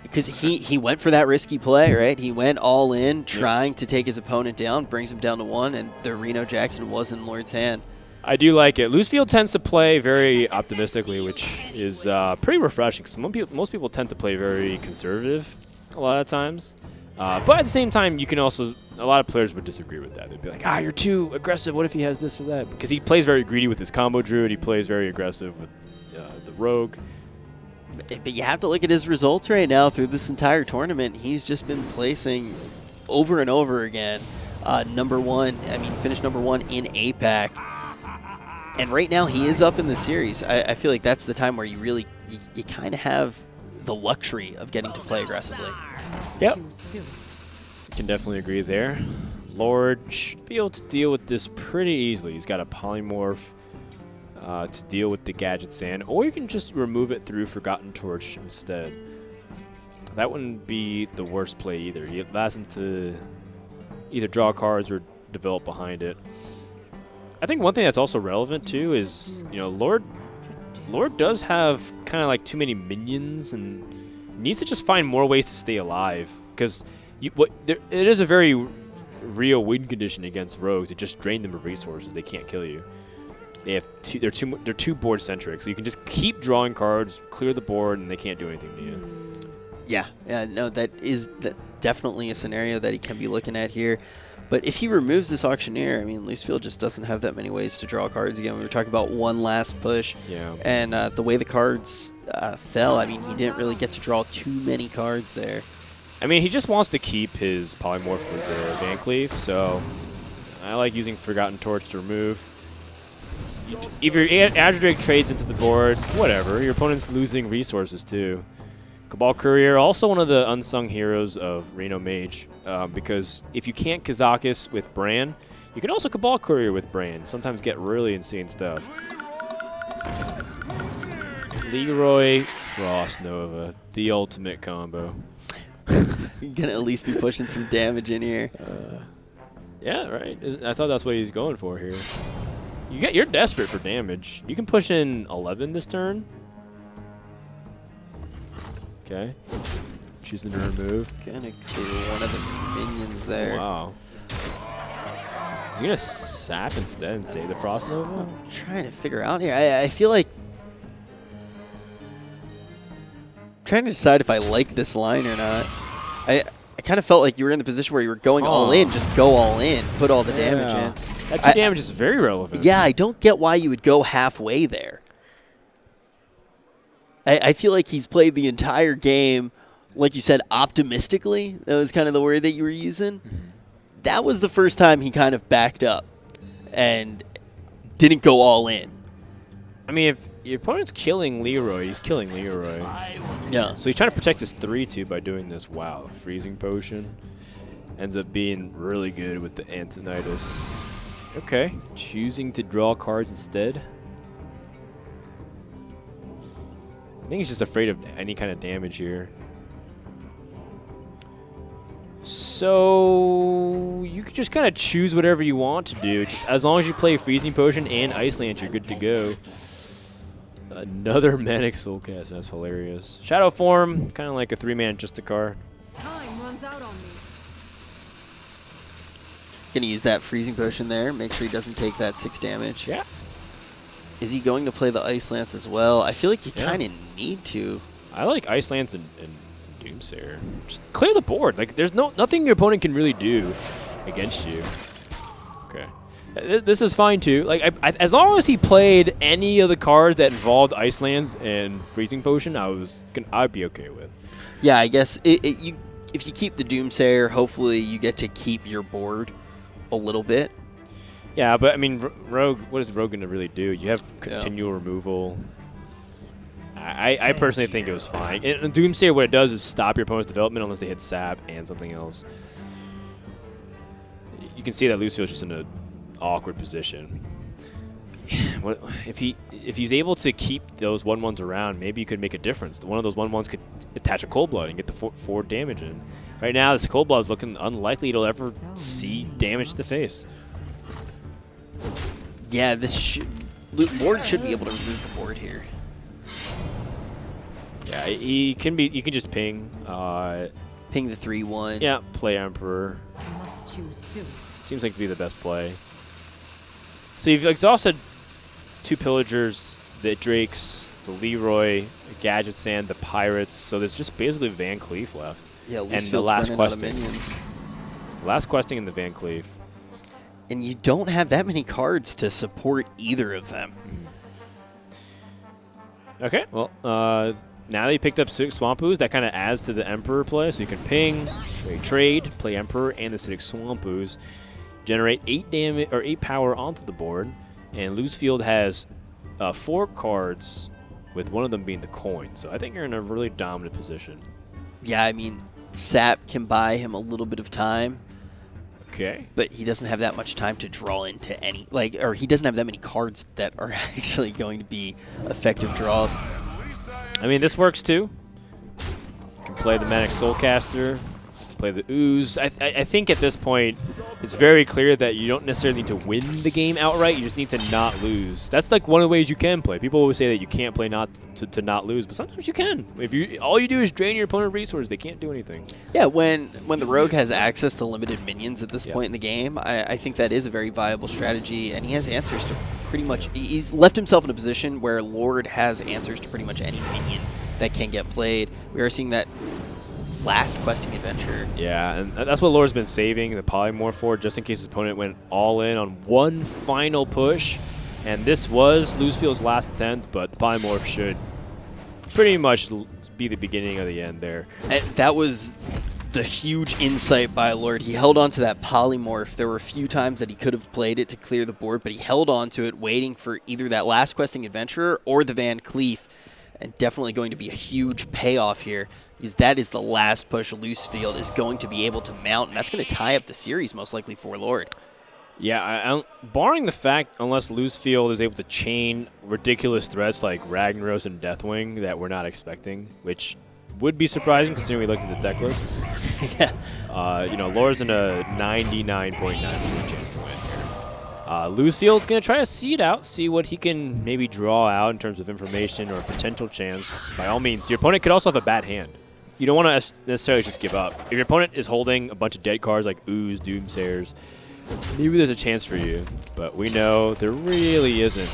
Because he went for that risky play, right? He went all in, trying to take his opponent down, brings him down to 1, and the Reno Jackson was in Lord's hand. I do like it. Losefield tends to play very optimistically, which is pretty refreshing. Because most people tend to play very conservative a lot of times. But at the same time, you can also – a lot of players would disagree with that. They'd be like, you're too aggressive. What if he has this or that? Because he plays very greedy with his combo druid. He plays very aggressive with the rogue. But you have to look at his results right now through this entire tournament. He's just been placing over and over again. Number 1, I mean, finished number 1 in APAC. And right now he is up in the series. I feel like that's the time where you really, you kind of have the luxury of getting to play aggressively. Yep. Can definitely agree there. Lord should be able to deal with this pretty easily. He's got a polymorph to deal with the Gadget Sand, or you can just remove it through Forgotten Torch instead. That wouldn't be the worst play either. He allows him to either draw cards or develop behind it. I think one thing that's also relevant too is, Lord does have kind of like too many minions and needs to just find more ways to stay alive, because it is a very real win condition against rogues to just drain them of resources. They can't kill you. They're too board centric, so you can just keep drawing cards, clear the board, and they can't do anything to you. Yeah, no, that is definitely a scenario that he can be looking at here. But if he removes this Auctioneer, I mean, Losefield just doesn't have that many ways to draw cards again. We were talking about one last push. Yeah. And the way the cards fell, I mean, he didn't really get to draw too many cards there. I mean, he just wants to keep his polymorph with the Van Cleave, so I like using Forgotten Torch to remove. If your Azure Drake trades into the board, whatever. Your opponent's losing resources too. Cabal Courier, also one of the unsung heroes of Reno Mage, because if you can't Kazakus with Bran, you can also Cabal Courier with Bran. Sometimes get really insane stuff. Leroy Frost Nova, the ultimate combo. You're gonna at least be pushing some damage in here. Yeah, right. I thought that's what he's going for here. You're desperate for damage. You can push in 11 this turn. Okay. Choosing to remove. Gonna clear one of the minions there. Wow. Is he gonna sap instead and save the Frost Nova? I'm trying to figure out here. I feel like I'm trying to decide if I like this line or not. I kind of felt like you were in the position where you were going all in. Just go all in. Put all the damage in. That 2 damage is very relevant. Yeah, I don't get why you would go halfway there. I feel like he's played the entire game, like you said, optimistically. That was kind of the word that you were using. Mm-hmm. That was the first time he kind of backed up and didn't go all in. I mean, if your opponent's killing Leroy, he's killing Leroy. Yeah. So he's trying to protect his 3-2 by doing this. Wow, Freezing Potion. Ends up being really good with the Antonitis. Okay, choosing to draw cards instead. I think he's just afraid of any kind of damage here. So you can just kind of choose whatever you want to do. Just as long as you play Freezing Potion and Ice Lance, you're good to go. Another Manic Soulcast. That's hilarious. Shadow Form, kind of like a 3-man just a card. Time runs out on me. Gonna use that Freezing Potion there. Make sure he doesn't take that 6 damage. Yeah. Is he going to play the Ice Lance as well? I feel like you kind of need to. I like Ice Lance and Doomsayer. Just clear the board. Like, there's nothing your opponent can really do against you. Okay. This is fine, too. Like, as long as he played any of the cards that involved Ice Lance and Freezing Potion, I'd be okay with. Yeah, I guess if you keep the Doomsayer, hopefully you get to keep your board a little bit. Yeah, but I mean, Rogue. What is Rogue gonna really do? You have continual removal. I personally think it was fine. And Doomsayer, what it does is stop your opponent's development unless they hit sap and something else. You can see that Losefield's just in an awkward position. If he's able to keep those 1/1s around, maybe you could make a difference. One of those 1/1s could attach a Cold Blood and get the 4 damage in. Right now, this Cold Blood is looking unlikely it'll ever see damage to the face. Yeah, Lord should be able to remove the board here. Yeah, he can be. You can just ping. Ping the 3-1. Yeah, play Emperor. I must choose soon. Seems like to be the best play. So you've exhausted 2 Pillagers, the Drakes, the Leroy, the Gadget Sand, the Pirates. So there's just basically Van Cleef left. Yeah, and the Losefield's last running out of questing. minions. Last questing in the Van Cleef. And you don't have that many cards to support either of them. Okay, well, now that you picked up 6 Swampoos, that kind of adds to the Emperor play. So you can ping, trade, play Emperor and the 6 Swampoos, generate 8 damage or 8 power onto the board, and Losefield has 4 cards, with one of them being the coin. So I think you're in a really dominant position. Yeah, I mean, Sap can buy him a little bit of time. Okay. But he doesn't have that much time to draw into any, or he doesn't have that many cards that are actually going to be effective draws. I mean, this works too. You can play the Manic Soulcaster, play the Ooze. I think at this point, it's very clear that you don't necessarily need to win the game outright. You just need to not lose. That's like one of the ways you can play. People always say that you can't play not to not lose, but sometimes you can. If you all you do is drain your opponent resources, they can't do anything. Yeah, when the Rogue has access to limited minions at this point in the game, I think that is a very viable strategy, and he has answers to pretty much. He's left himself in a position where Lord has answers to pretty much any minion that can get played. We are seeing that last questing adventure. Yeah, and that's what Lord's been saving the Polymorph for, just in case his opponent went all in on one final push. And this was Losefield's last attempt, but the Polymorph should pretty much be the beginning of the end there. And that was the huge insight by Lord. He held on to that Polymorph. There were a few times that he could have played it to clear the board, but he held on to it, waiting for either that last questing adventurer or the Van Cleef. And definitely going to be a huge payoff here, because that is the last push Losefield is going to be able to mount, and that's going to tie up the series most likely for Lord. Yeah, barring the fact, unless Losefield is able to chain ridiculous threats like Ragnaros and Deathwing that we're not expecting, which would be surprising considering we looked at the deck lists. Yeah. You know, Lord's in a 99.9% chance to win here. Losefield's going to try to see it out, see what he can maybe draw out in terms of information or potential chance. By all means, your opponent could also have a bad hand. You don't want to necessarily just give up. If your opponent is holding a bunch of dead cards like Ooze, Doomsayers, maybe there's a chance for you. But we know there really isn't.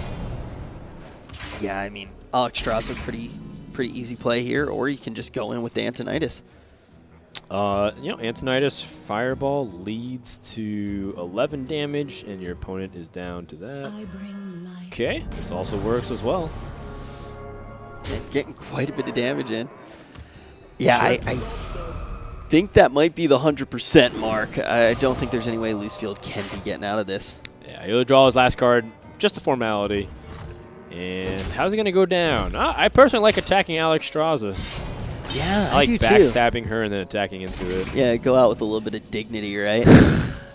Yeah, I mean, Alexstrasza, pretty easy play here, or you can just go in with the Antonidas. You know, Antonidas Fireball leads to 11 damage, and your opponent is down to that. Okay, this also works as well. And getting quite a bit of damage in. Yeah, Sure. I think that might be the 100% mark. I don't think there's any way Losefield can be getting out of this. Yeah, he'll draw his last card, just a formality. And how's he going to go down? I personally like attacking Alexstrasza. Yeah, I like do backstabbing her and then attacking into it. Yeah, go out with a little bit of dignity, right?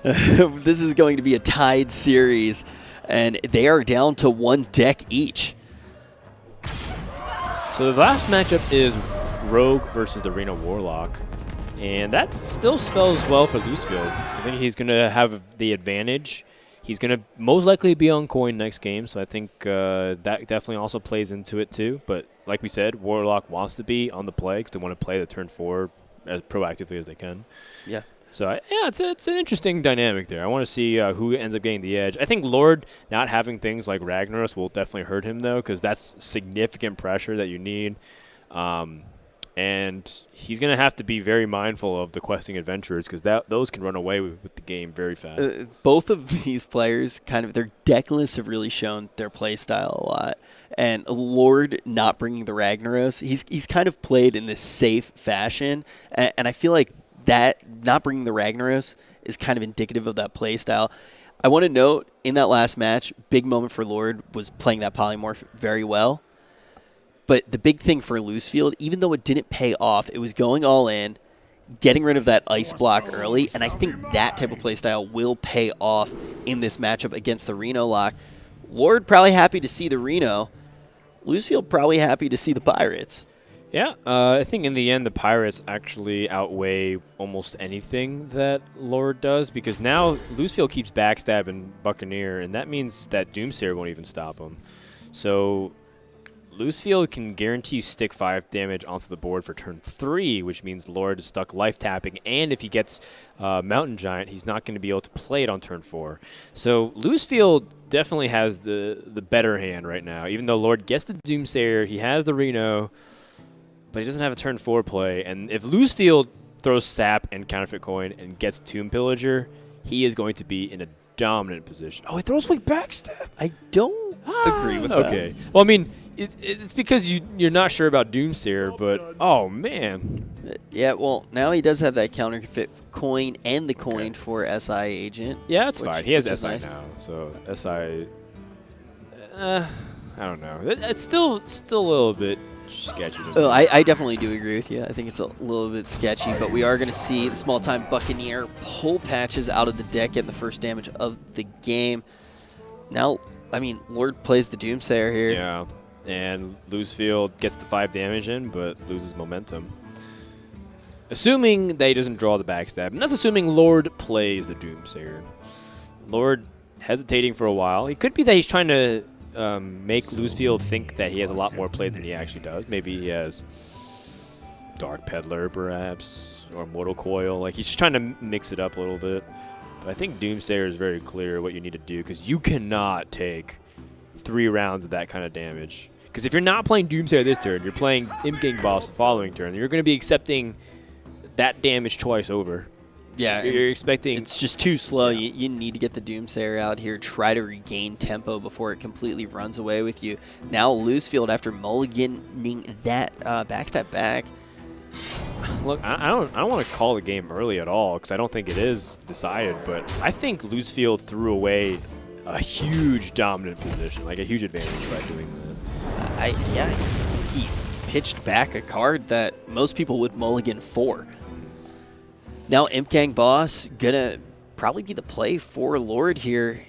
This is going to be a tied series, and they are down to 1 deck each. So the last matchup is Rogue versus the Reno Warlock. And that still spells well for Losefield. I think he's going to have the advantage. He's going to most likely be on coin next game, so I think that definitely also plays into it too. But like we said, Warlock wants to be on the play because they want to play the turn 4 as proactively as they can. Yeah. So, yeah, it's an interesting dynamic there. I want to see who ends up getting the edge. I think Lord not having things like Ragnaros will definitely hurt him, though, because that's significant pressure that you need. And he's going to have to be very mindful of the questing adventurers because those can run away with the game very fast. Both of these players, kind of their deck lists have really shown their play style a lot. And Lord not bringing the Ragnaros, he's kind of played in this safe fashion. And I feel like that not bringing the Ragnaros is kind of indicative of that play style. I want to note, in that last match, big moment for Lord was playing that Polymorph very well. But the big thing for Losefield, even though it didn't pay off, it was going all in, getting rid of that ice block early, and I think that type of playstyle will pay off in this matchup against the Reno lock. Lord probably happy to see the Reno. Losefield probably happy to see the Pirates. Yeah, I think in the end the Pirates actually outweigh almost anything that Lord does because now Losefield keeps backstabbing Buccaneer, and that means that Doomsayer won't even stop him. So Losefield can guarantee stick 5 damage onto the board for turn 3, which means Lord is stuck life tapping, and if he gets Mountain Giant, he's not going to be able to play it on turn 4. So Losefield definitely has the better hand right now. Even though Lord gets the Doomsayer, he has the Reno, but he doesn't have a turn 4 play. And if Losefield throws Sap and Counterfeit Coin and gets Tomb Pillager, he is going to be in a dominant position. Oh, he throws away Backstab. I don't agree with that. Okay. Well, I mean, it's because you're not sure about Doomsayer, but oh man. Yeah, well, now he does have that counterfeit coin and the coin for SI agent. Yeah, that's fine. He has which is SI nice. now, so SI. I don't know. It's still a little bit sketchy. Oh, I definitely do agree with you. I think it's a little bit sketchy, but we are going to see the small-time Buccaneer pull patches out of the deck, getting the first damage of the game. Now, I mean, Lord plays the Doomsayer here. Yeah, and Losefield gets the 5 damage in, but loses momentum. Assuming that he doesn't draw the backstab, and that's assuming Lord plays the Doomsayer. Lord hesitating for a while. It could be that he's trying to make Losefield think that he has a lot more plays than he actually does. Maybe he has Dark Peddler, perhaps, or Mortal Coil. Like, he's just trying to mix it up a little bit. But I think Doomsayer is very clear what you need to do, because you cannot take 3 rounds of that kind of damage. Because if you're not playing Doomsayer this turn, you're playing Imp Gang Boss the following turn, you're going to be accepting that damage twice over. Yeah, you're expecting... It's just too slow. Yeah. You need to get the Doomsayer out here, try to regain tempo before it completely runs away with you. Now Losefield, after mulliganing that backstab back. Look, I don't want to call the game early at all, because I don't think it is decided, but I think Losefield threw away a huge dominant position, like a huge advantage by doing that. Yeah, he pitched back a card that most people would mulligan for. Now Imp Gang Boss gonna probably be the play for Lord here.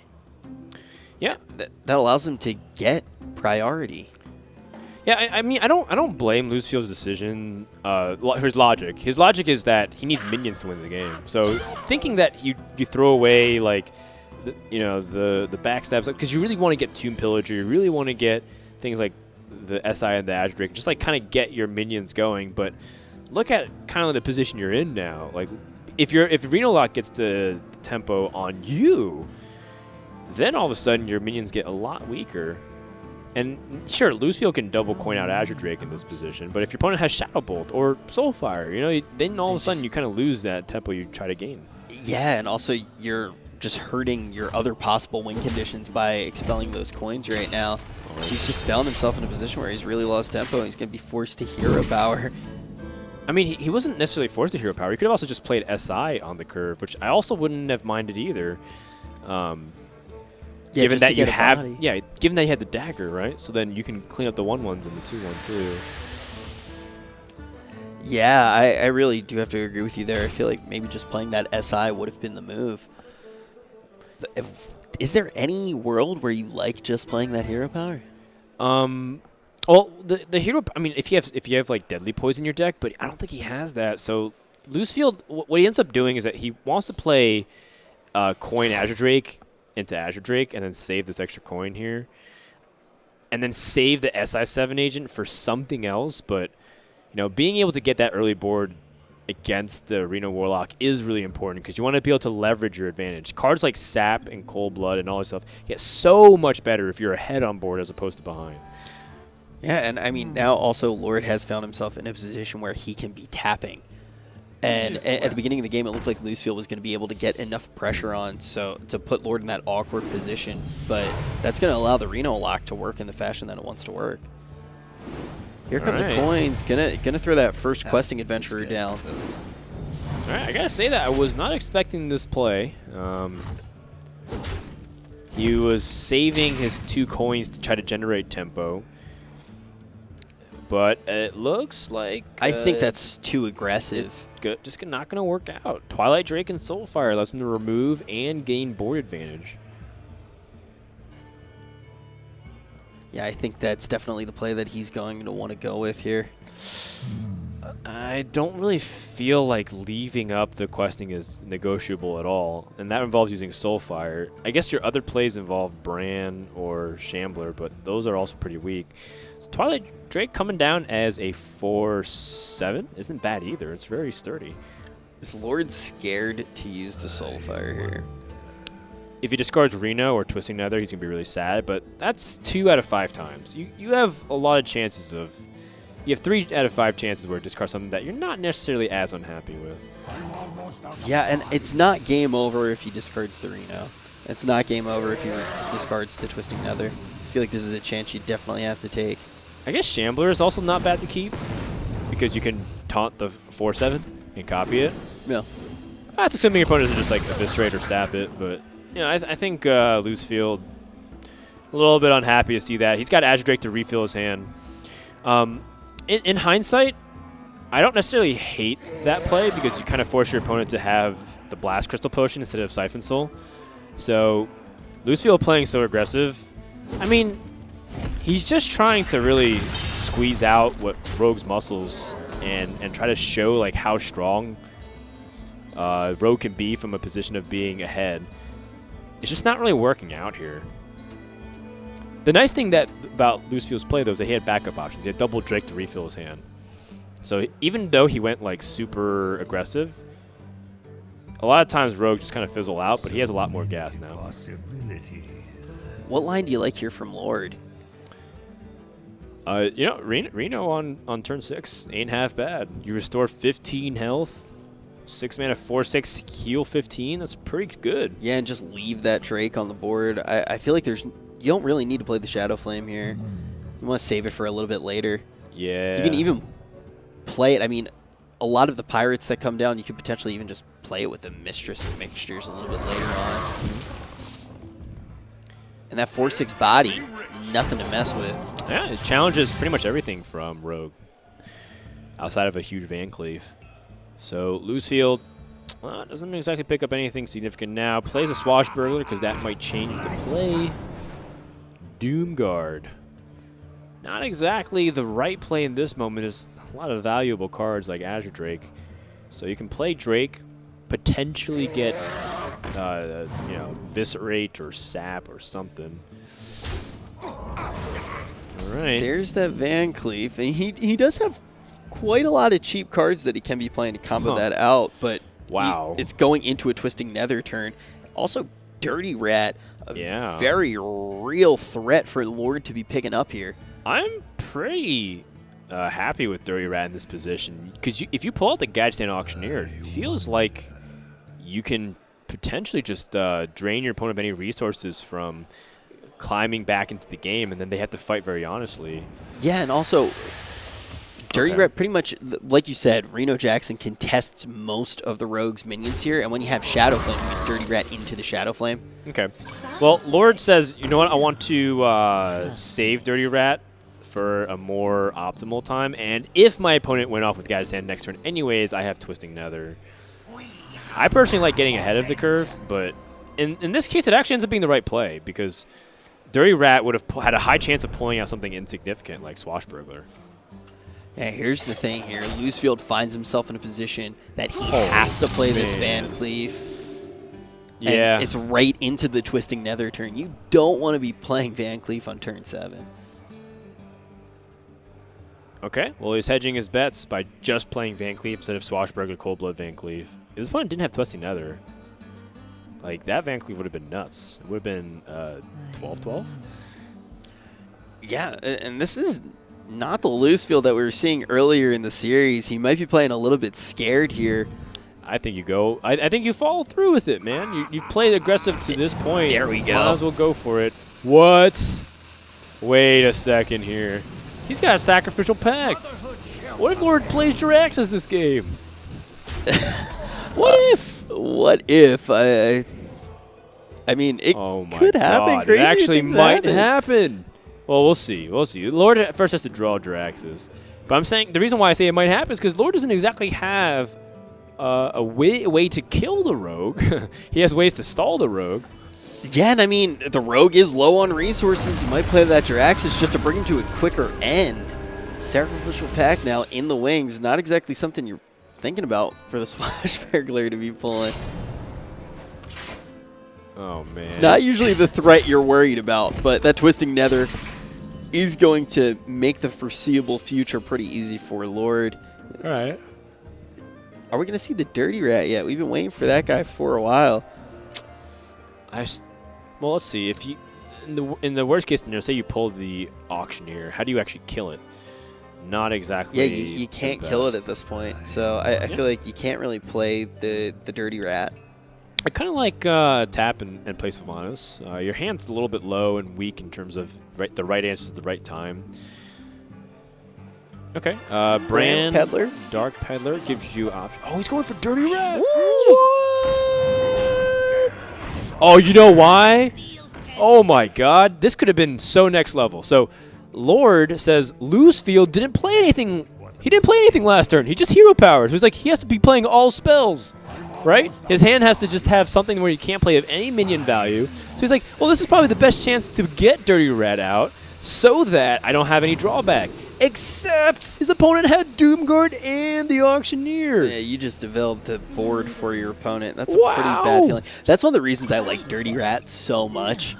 Yeah, that allows him to get priority. Yeah, I mean, I don't blame Losefield's decision. His logic. His logic is that he needs minions to win the game. So thinking that you throw away like, the backstabs, because you really want to get Tomb Pillager, you really want to get things like the SI and the Azure Drake, just like kind of get your minions going. But look at kind of the position you're in now. Like, if Reno Lock gets the tempo on you, then all of a sudden your minions get a lot weaker. And sure, Losefield can double coin out Azure Drake in this position, but if your opponent has Shadow Bolt or Soulfire, then all of a sudden you kind of lose that tempo you try to gain. Yeah, and also you're just hurting your other possible win conditions by expelling those coins right now. He's just found himself in a position where he's really lost tempo, and he's going to be forced to hero power. I mean, he wasn't necessarily forced to hero power. He could have also just played SI on the curve, which I also wouldn't have minded either. Given that you given that you had the dagger, right? So then you can clean up the 1/1s and the 2/1 too. Yeah, I really do have to agree with you there. I feel like maybe just playing that SI would have been the move. Is there any world where you like just playing that hero power? Well, the hero. I mean, if you have like Deadly Poison in your deck, but I don't think he has that. So Losefield, what he ends up doing is that he wants to play coin Azure Drake into Azure Drake and then save this extra coin here, and then save the SI7 agent for something else. But being able to get that early board against the Reno Warlock is really important, because you want to be able to leverage your advantage. Cards like Sap and Cold Blood and all this stuff get so much better if you're ahead on board as opposed to behind. Yeah, and I mean, now also Lord has found himself in a position where he can be tapping. And at the beginning of the game, it looked like Losefield was going to be able to get enough pressure on to put Lord in that awkward position. But that's going to allow the Reno lock to work in the fashion that it wants to work. Here come the coins. Gonna throw that first questing adventurer down. All right, I gotta say that I was not expecting this play. He was saving his 2 coins to try to generate tempo. But it looks like... I think that's too aggressive. It's just not going to work out. Twilight Drake and Soulfire allows him to remove and gain board advantage. Yeah, I think that's definitely the play that he's going to want to go with here. I don't really feel like leaving up the questing is negotiable at all, and that involves using Soulfire. I guess your other plays involve Bran or Shambler, but those are also pretty weak. So Twilight Drake coming down as a 4/7 isn't bad either. It's very sturdy. Is Lord scared to use the Soulfire here? If he discards Reno or Twisting Nether, he's going to be really sad, but that's 2 out of 5 times. You have a lot of chances of... You have 3 out of 5 chances where it discards something that you're not necessarily as unhappy with. Yeah, and it's not game over if he discards the Reno. It's not game over if he discards the Twisting Nether. I feel like this is a chance you definitely have to take. I guess Shambler is also not bad to keep because you can taunt the 4/7 and copy it. Yeah. That's assuming your opponent doesn't just like eviscerate or sap it, but you know, I think Losefield a little bit unhappy to see that. He's got Azure Drake to refill his hand. In hindsight, I don't necessarily hate that play because you kind of force your opponent to have the Blast Crystal Potion instead of Siphon Soul. So Losefield playing so aggressive, I mean, he's just trying to really squeeze out what Rogue's muscles and try to show like how strong Rogue can be from a position of being ahead. It's just not really working out here. The nice thing about Losefield's play, though, is that he had backup options. He had double Drake to refill his hand. So even though he went like super aggressive, a lot of times Rogue just kind of fizzle out, but he has a lot more gas now. What line do you like here from Lord? You know, Reno on turn 6 ain't half bad. You restore 15 health, 6 mana, 4/6, heal 15. That's pretty good. Yeah, and just leave that Drake on the board. I feel like you don't really need to play the Shadow Flame here. You want to save it for a little bit later. Yeah. You can even play it. I mean, a lot of the pirates that come down, you could potentially even just play it with the Mistress Mixtures a little bit later on. And that 4/6 body, nothing to mess with. Yeah, it challenges pretty much everything from Rogue, outside of a huge Van Cleave. So Losefield doesn't exactly pick up anything significant now. Plays a Swashbuckler because that might change the play. Doomguard. Not exactly the right play in this moment. There's a lot of valuable cards like Azure Drake. So you can play Drake, potentially get you know, Viscerate or Sap or something. All right. There's that Van Cleef, and he does have quite a lot of cheap cards that he can be playing to combo that out, but wow, it's going into a Twisting Nether turn. Also, Dirty Rat, a very real threat for Lord to be picking up here. I'm pretty happy with Dirty Rat in this position because if you pull out the Gadgestand Auctioneer, it feels like you can potentially just drain your opponent of any resources from climbing back into the game, and then they have to fight very honestly. Yeah, and also Dirty Rat pretty much, like you said, Reno Jackson contests most of the Rogue's minions here, and when you have Shadow Flame, you get Dirty Rat into the Shadow Flame. Okay. Well, Lord says, you know what, I want to save Dirty Rat for a more optimal time, and if my opponent went off with Gadgestand next turn anyways, I have Twisting Nether. I personally like getting ahead of the curve, but in this case, it actually ends up being the right play, because Dirty Rat would have had a high chance of pulling out something insignificant like Swashbuckler. Yeah, here's the thing here. Losefield finds himself in a position that he has to play this Van Cleef. Yeah. And it's right into the Twisting Nether turn. You don't want to be playing Van Cleef on turn 7. Okay, well, he's hedging his bets by just playing Van Cleef instead of Swashbuckler, Coldblood, Van Cleef. If this opponent didn't have Twisting Nether, like, that Van Cleef would have been nuts. It would have been 12-12? Yeah, and this is not the Losefield that we were seeing earlier in the series. He might be playing a little bit scared here. I think you go. I think you follow through with it, man. You've played aggressive to this point. There we go. Might as well go for it. What? Wait a second here. He's got a Sacrificial Pact. What if Lord plays Jiraxxus this game? What if? What if? I mean, it could happen. It actually might happen. Well, we'll see. We'll see. Lord first has to draw Jiraxxus. But I'm saying the reason why I say it might happen is because Lord doesn't exactly have a way to kill the Rogue. He has ways to stall the Rogue. Yeah, and I mean, the Rogue is low on resources. You might play that Jiraxis just to bring him to a quicker end. Sacrificial Pack now in the wings. Not exactly something you're thinking about for the Swashbuckler to be pulling. Oh, man. Not usually the threat you're worried about, but that Twisting Nether is going to make the foreseeable future pretty easy for Lord. All right. Are we going to see the Dirty Rat yet? We've been waiting for that guy for a while. Well, let's see. If you in the worst case scenario, say you pull the Auctioneer, how do you actually kill it? Not exactly. Yeah, you can't kill it at this point. So I feel like you can't really play the Dirty Rat. I kind of like tap and play Sylvanas. Your hand's a little bit low and weak in terms of the right answers at the right time. Okay. Brand Peddler? Dark Peddler gives you options. Oh, he's going for Dirty Rat. Oh, you know why? Oh my God, this could have been so next level. So, Lord says Losefield didn't play anything. He didn't play anything last turn. He just hero powers. So he's like, he has to be playing all spells, right? His hand has to just have something where he can't play of any minion value. So he's like, well, this is probably the best chance to get Dirty Rat out so that I don't have any drawback. Except his opponent had Doomguard and the Auctioneer. Yeah, you just developed the board for your opponent. That's a pretty bad feeling. That's one of the reasons I like Dirty Rat so much.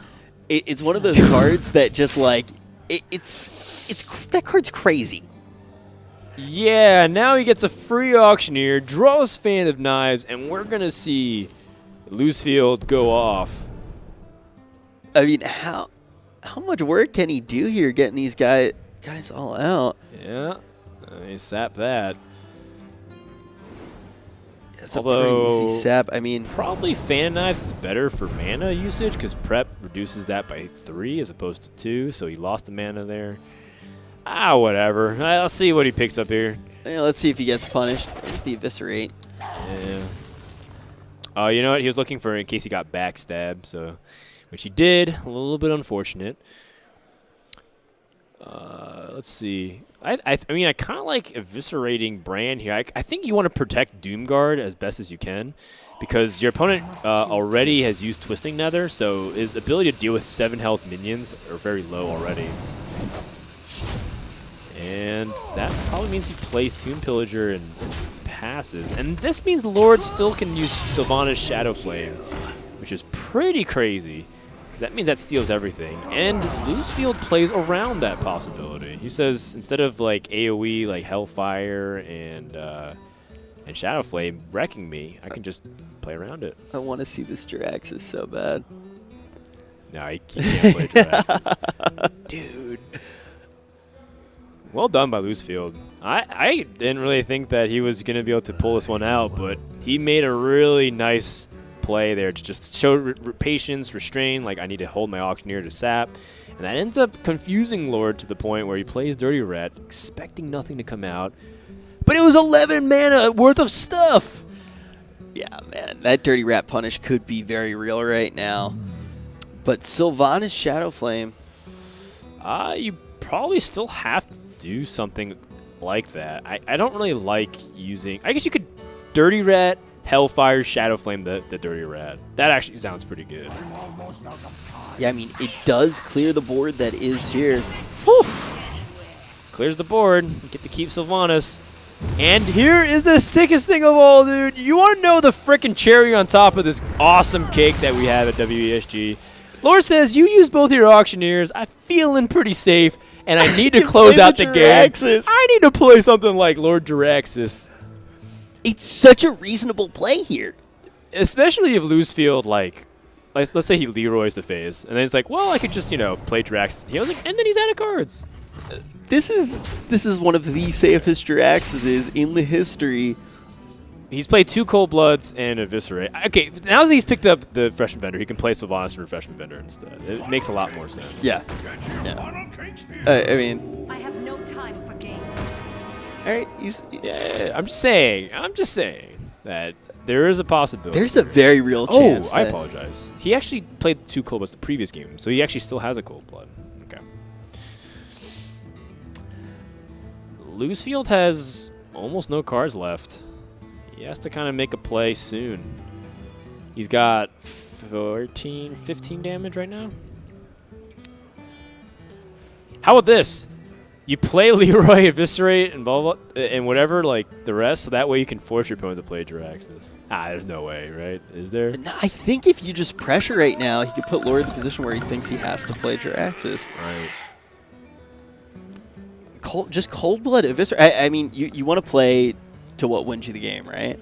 It's one of those cards that just like, that card's crazy. Yeah, now he gets a free Auctioneer, draws Fan of Knives, and we're going to see Losefield go off. I mean, how much work can he do here getting these guys all out? Yeah, I sap that. It's a pretty easy sap. I mean, probably Fan of Knives is better for mana usage because Prep reduces that by 3 as opposed to 2, so he lost the mana there. Whatever. I'll see what he picks up here. Yeah, let's see if he gets punished. There's the Eviscerate. Yeah. Oh, you know what? He was looking for in case he got backstabbed, so which he did. A little bit unfortunate. Let's see. I mean, I kind of like eviscerating Brand here. I think you want to protect Doomguard as best as you can because your opponent already has used Twisting Nether, so his ability to deal with 7 health minions are very low already. And that probably means he plays Tomb Pillager and passes. And this means Lord still can use Sylvanas Shadow Flame, which is pretty crazy. Because that means that steals everything. And Losefield plays around that possibility. He says instead of like AoE, like Hellfire and Shadow Flame wrecking me, I can just play around it. I want to see this Jiraxis so bad. No, he can't play Jiraxis. Dude. Well done by Losefield. I didn't really think that he was going to be able to pull this one out, but he made a really nice play there to just show patience, restrain, like I need to hold my Auctioneer to sap. And that ends up confusing Lord to the point where he plays Dirty Rat, expecting nothing to come out. But it was 11 mana worth of stuff! Yeah, man, that Dirty Rat punish could be very real right now. But Sylvanas Shadow Flame. You probably still have to do something like that. I don't really like using... I guess you could Dirty Rat, Hellfire, Shadow Flame, the Dirty Rat. That actually sounds pretty good. Yeah, I mean, it does clear the board that is here. Whew. Clears the board. You get to keep Sylvanas. And here is the sickest thing of all, dude. You want to know the frickin' cherry on top of this awesome cake that we have at WESG? Lord says, you use both your Auctioneers. I'm feeling pretty safe, and I need to close out the game. I need to play something like Lord Jiraxis. It's such a reasonable play here. Especially if Losefield, like let's say he Leroy's the phase, and then it's like, well, I could just, play Jiraxis. And then he's out of cards. This is one of the safest Jiraxises in the history. He's played 2 Cold Bloods and Eviscerate. Okay, now that he's picked up the Refreshment Vendor, he can play Sylvanas Refreshment Vendor instead. It makes a lot more sense. Yeah. I mean... I have no time for games. All right, yeah, I'm just saying that there is a possibility. There's a very real chance. Oh, I apologize. He actually played 2 Cold Bloods the previous game, so he actually still has a Cold Blood. Okay. Losefield has almost no cards left. He has to kind of make a play soon. He's got 14, 15 damage right now. How about this? You play Leroy, Eviscerate, and blah, blah, and whatever, like the rest, so that way you can force your opponent to play Jiraxis. There's no way, right? Is there? No, I think if you just pressure right now, he could put Lord in the position where he thinks he has to play Jiraxis. Right. Just cold blood Eviscerate. I mean, you want to play to what wins you the game, right?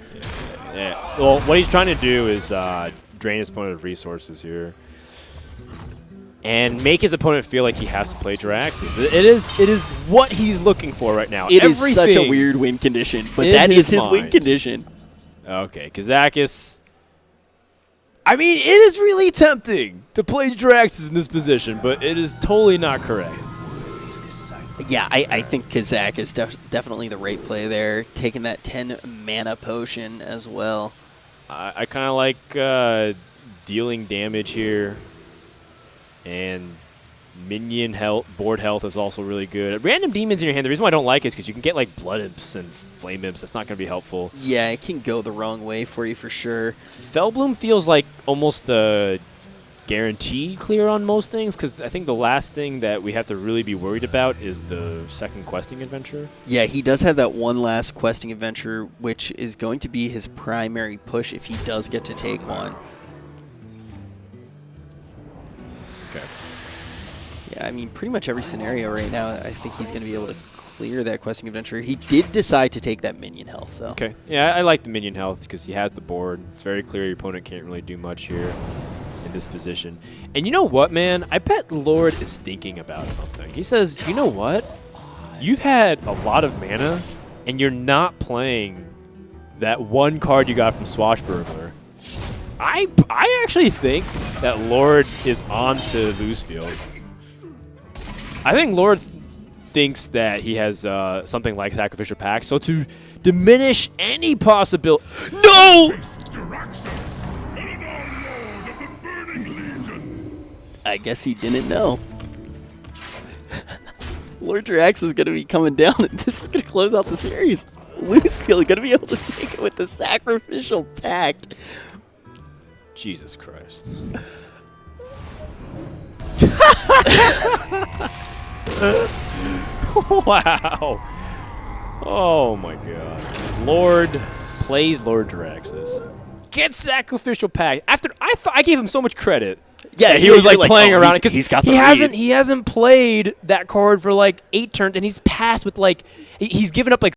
Yeah. Well, what he's trying to do is drain his opponent of resources here. And make his opponent feel like he has to play Jiraxis. It is what he's looking for right now. It is such a weird win condition, but that is his win condition. Okay, Kazakis. I mean, it is really tempting to play Jiraxis in this position, but it is totally not correct. Yeah, I think Kazak is definitely the right play there, taking that 10 mana potion as well. I kind of like dealing damage here. And minion health, board health is also really good. Random demons in your hand, the reason why I don't like it is because you can get like blood imps and flame imps. That's not going to be helpful. Yeah, it can go the wrong way for you for sure. Fellbloom feels like almost a guarantee clear on most things because I think the last thing that we have to really be worried about is the second questing adventure. Yeah, he does have that one last questing adventure, which is going to be his primary push if he does get to take one. Okay. Yeah, I mean, pretty much every scenario right now, I think he's going to be able to clear that questing adventure. He did decide to take that minion health, though. Okay. Yeah, I like the minion health because he has the board. It's very clear your opponent can't really do much here in this position. And you know what, man? I bet Lord is thinking about something. He says, you know what? You've had a lot of mana, and you're not playing that one card you got from Swashbuckler. I actually think that Lord is on to Losefield. I think Lord thinks that he has something like Sacrificial Pact, so to diminish any possibility... No! I guess he didn't know. Lord Jirax is going to be coming down, and this is going to close out the series. Losefield going to be able to take it with the Sacrificial Pact. Jesus Christ. Wow. Oh my god. Lord plays Lord Jiraxis. Gets Sacrificial Pact. After I gave him so much credit. Yeah, he was like playing around it because he hasn't played that card for like 8 turns and he's passed with like he's given up like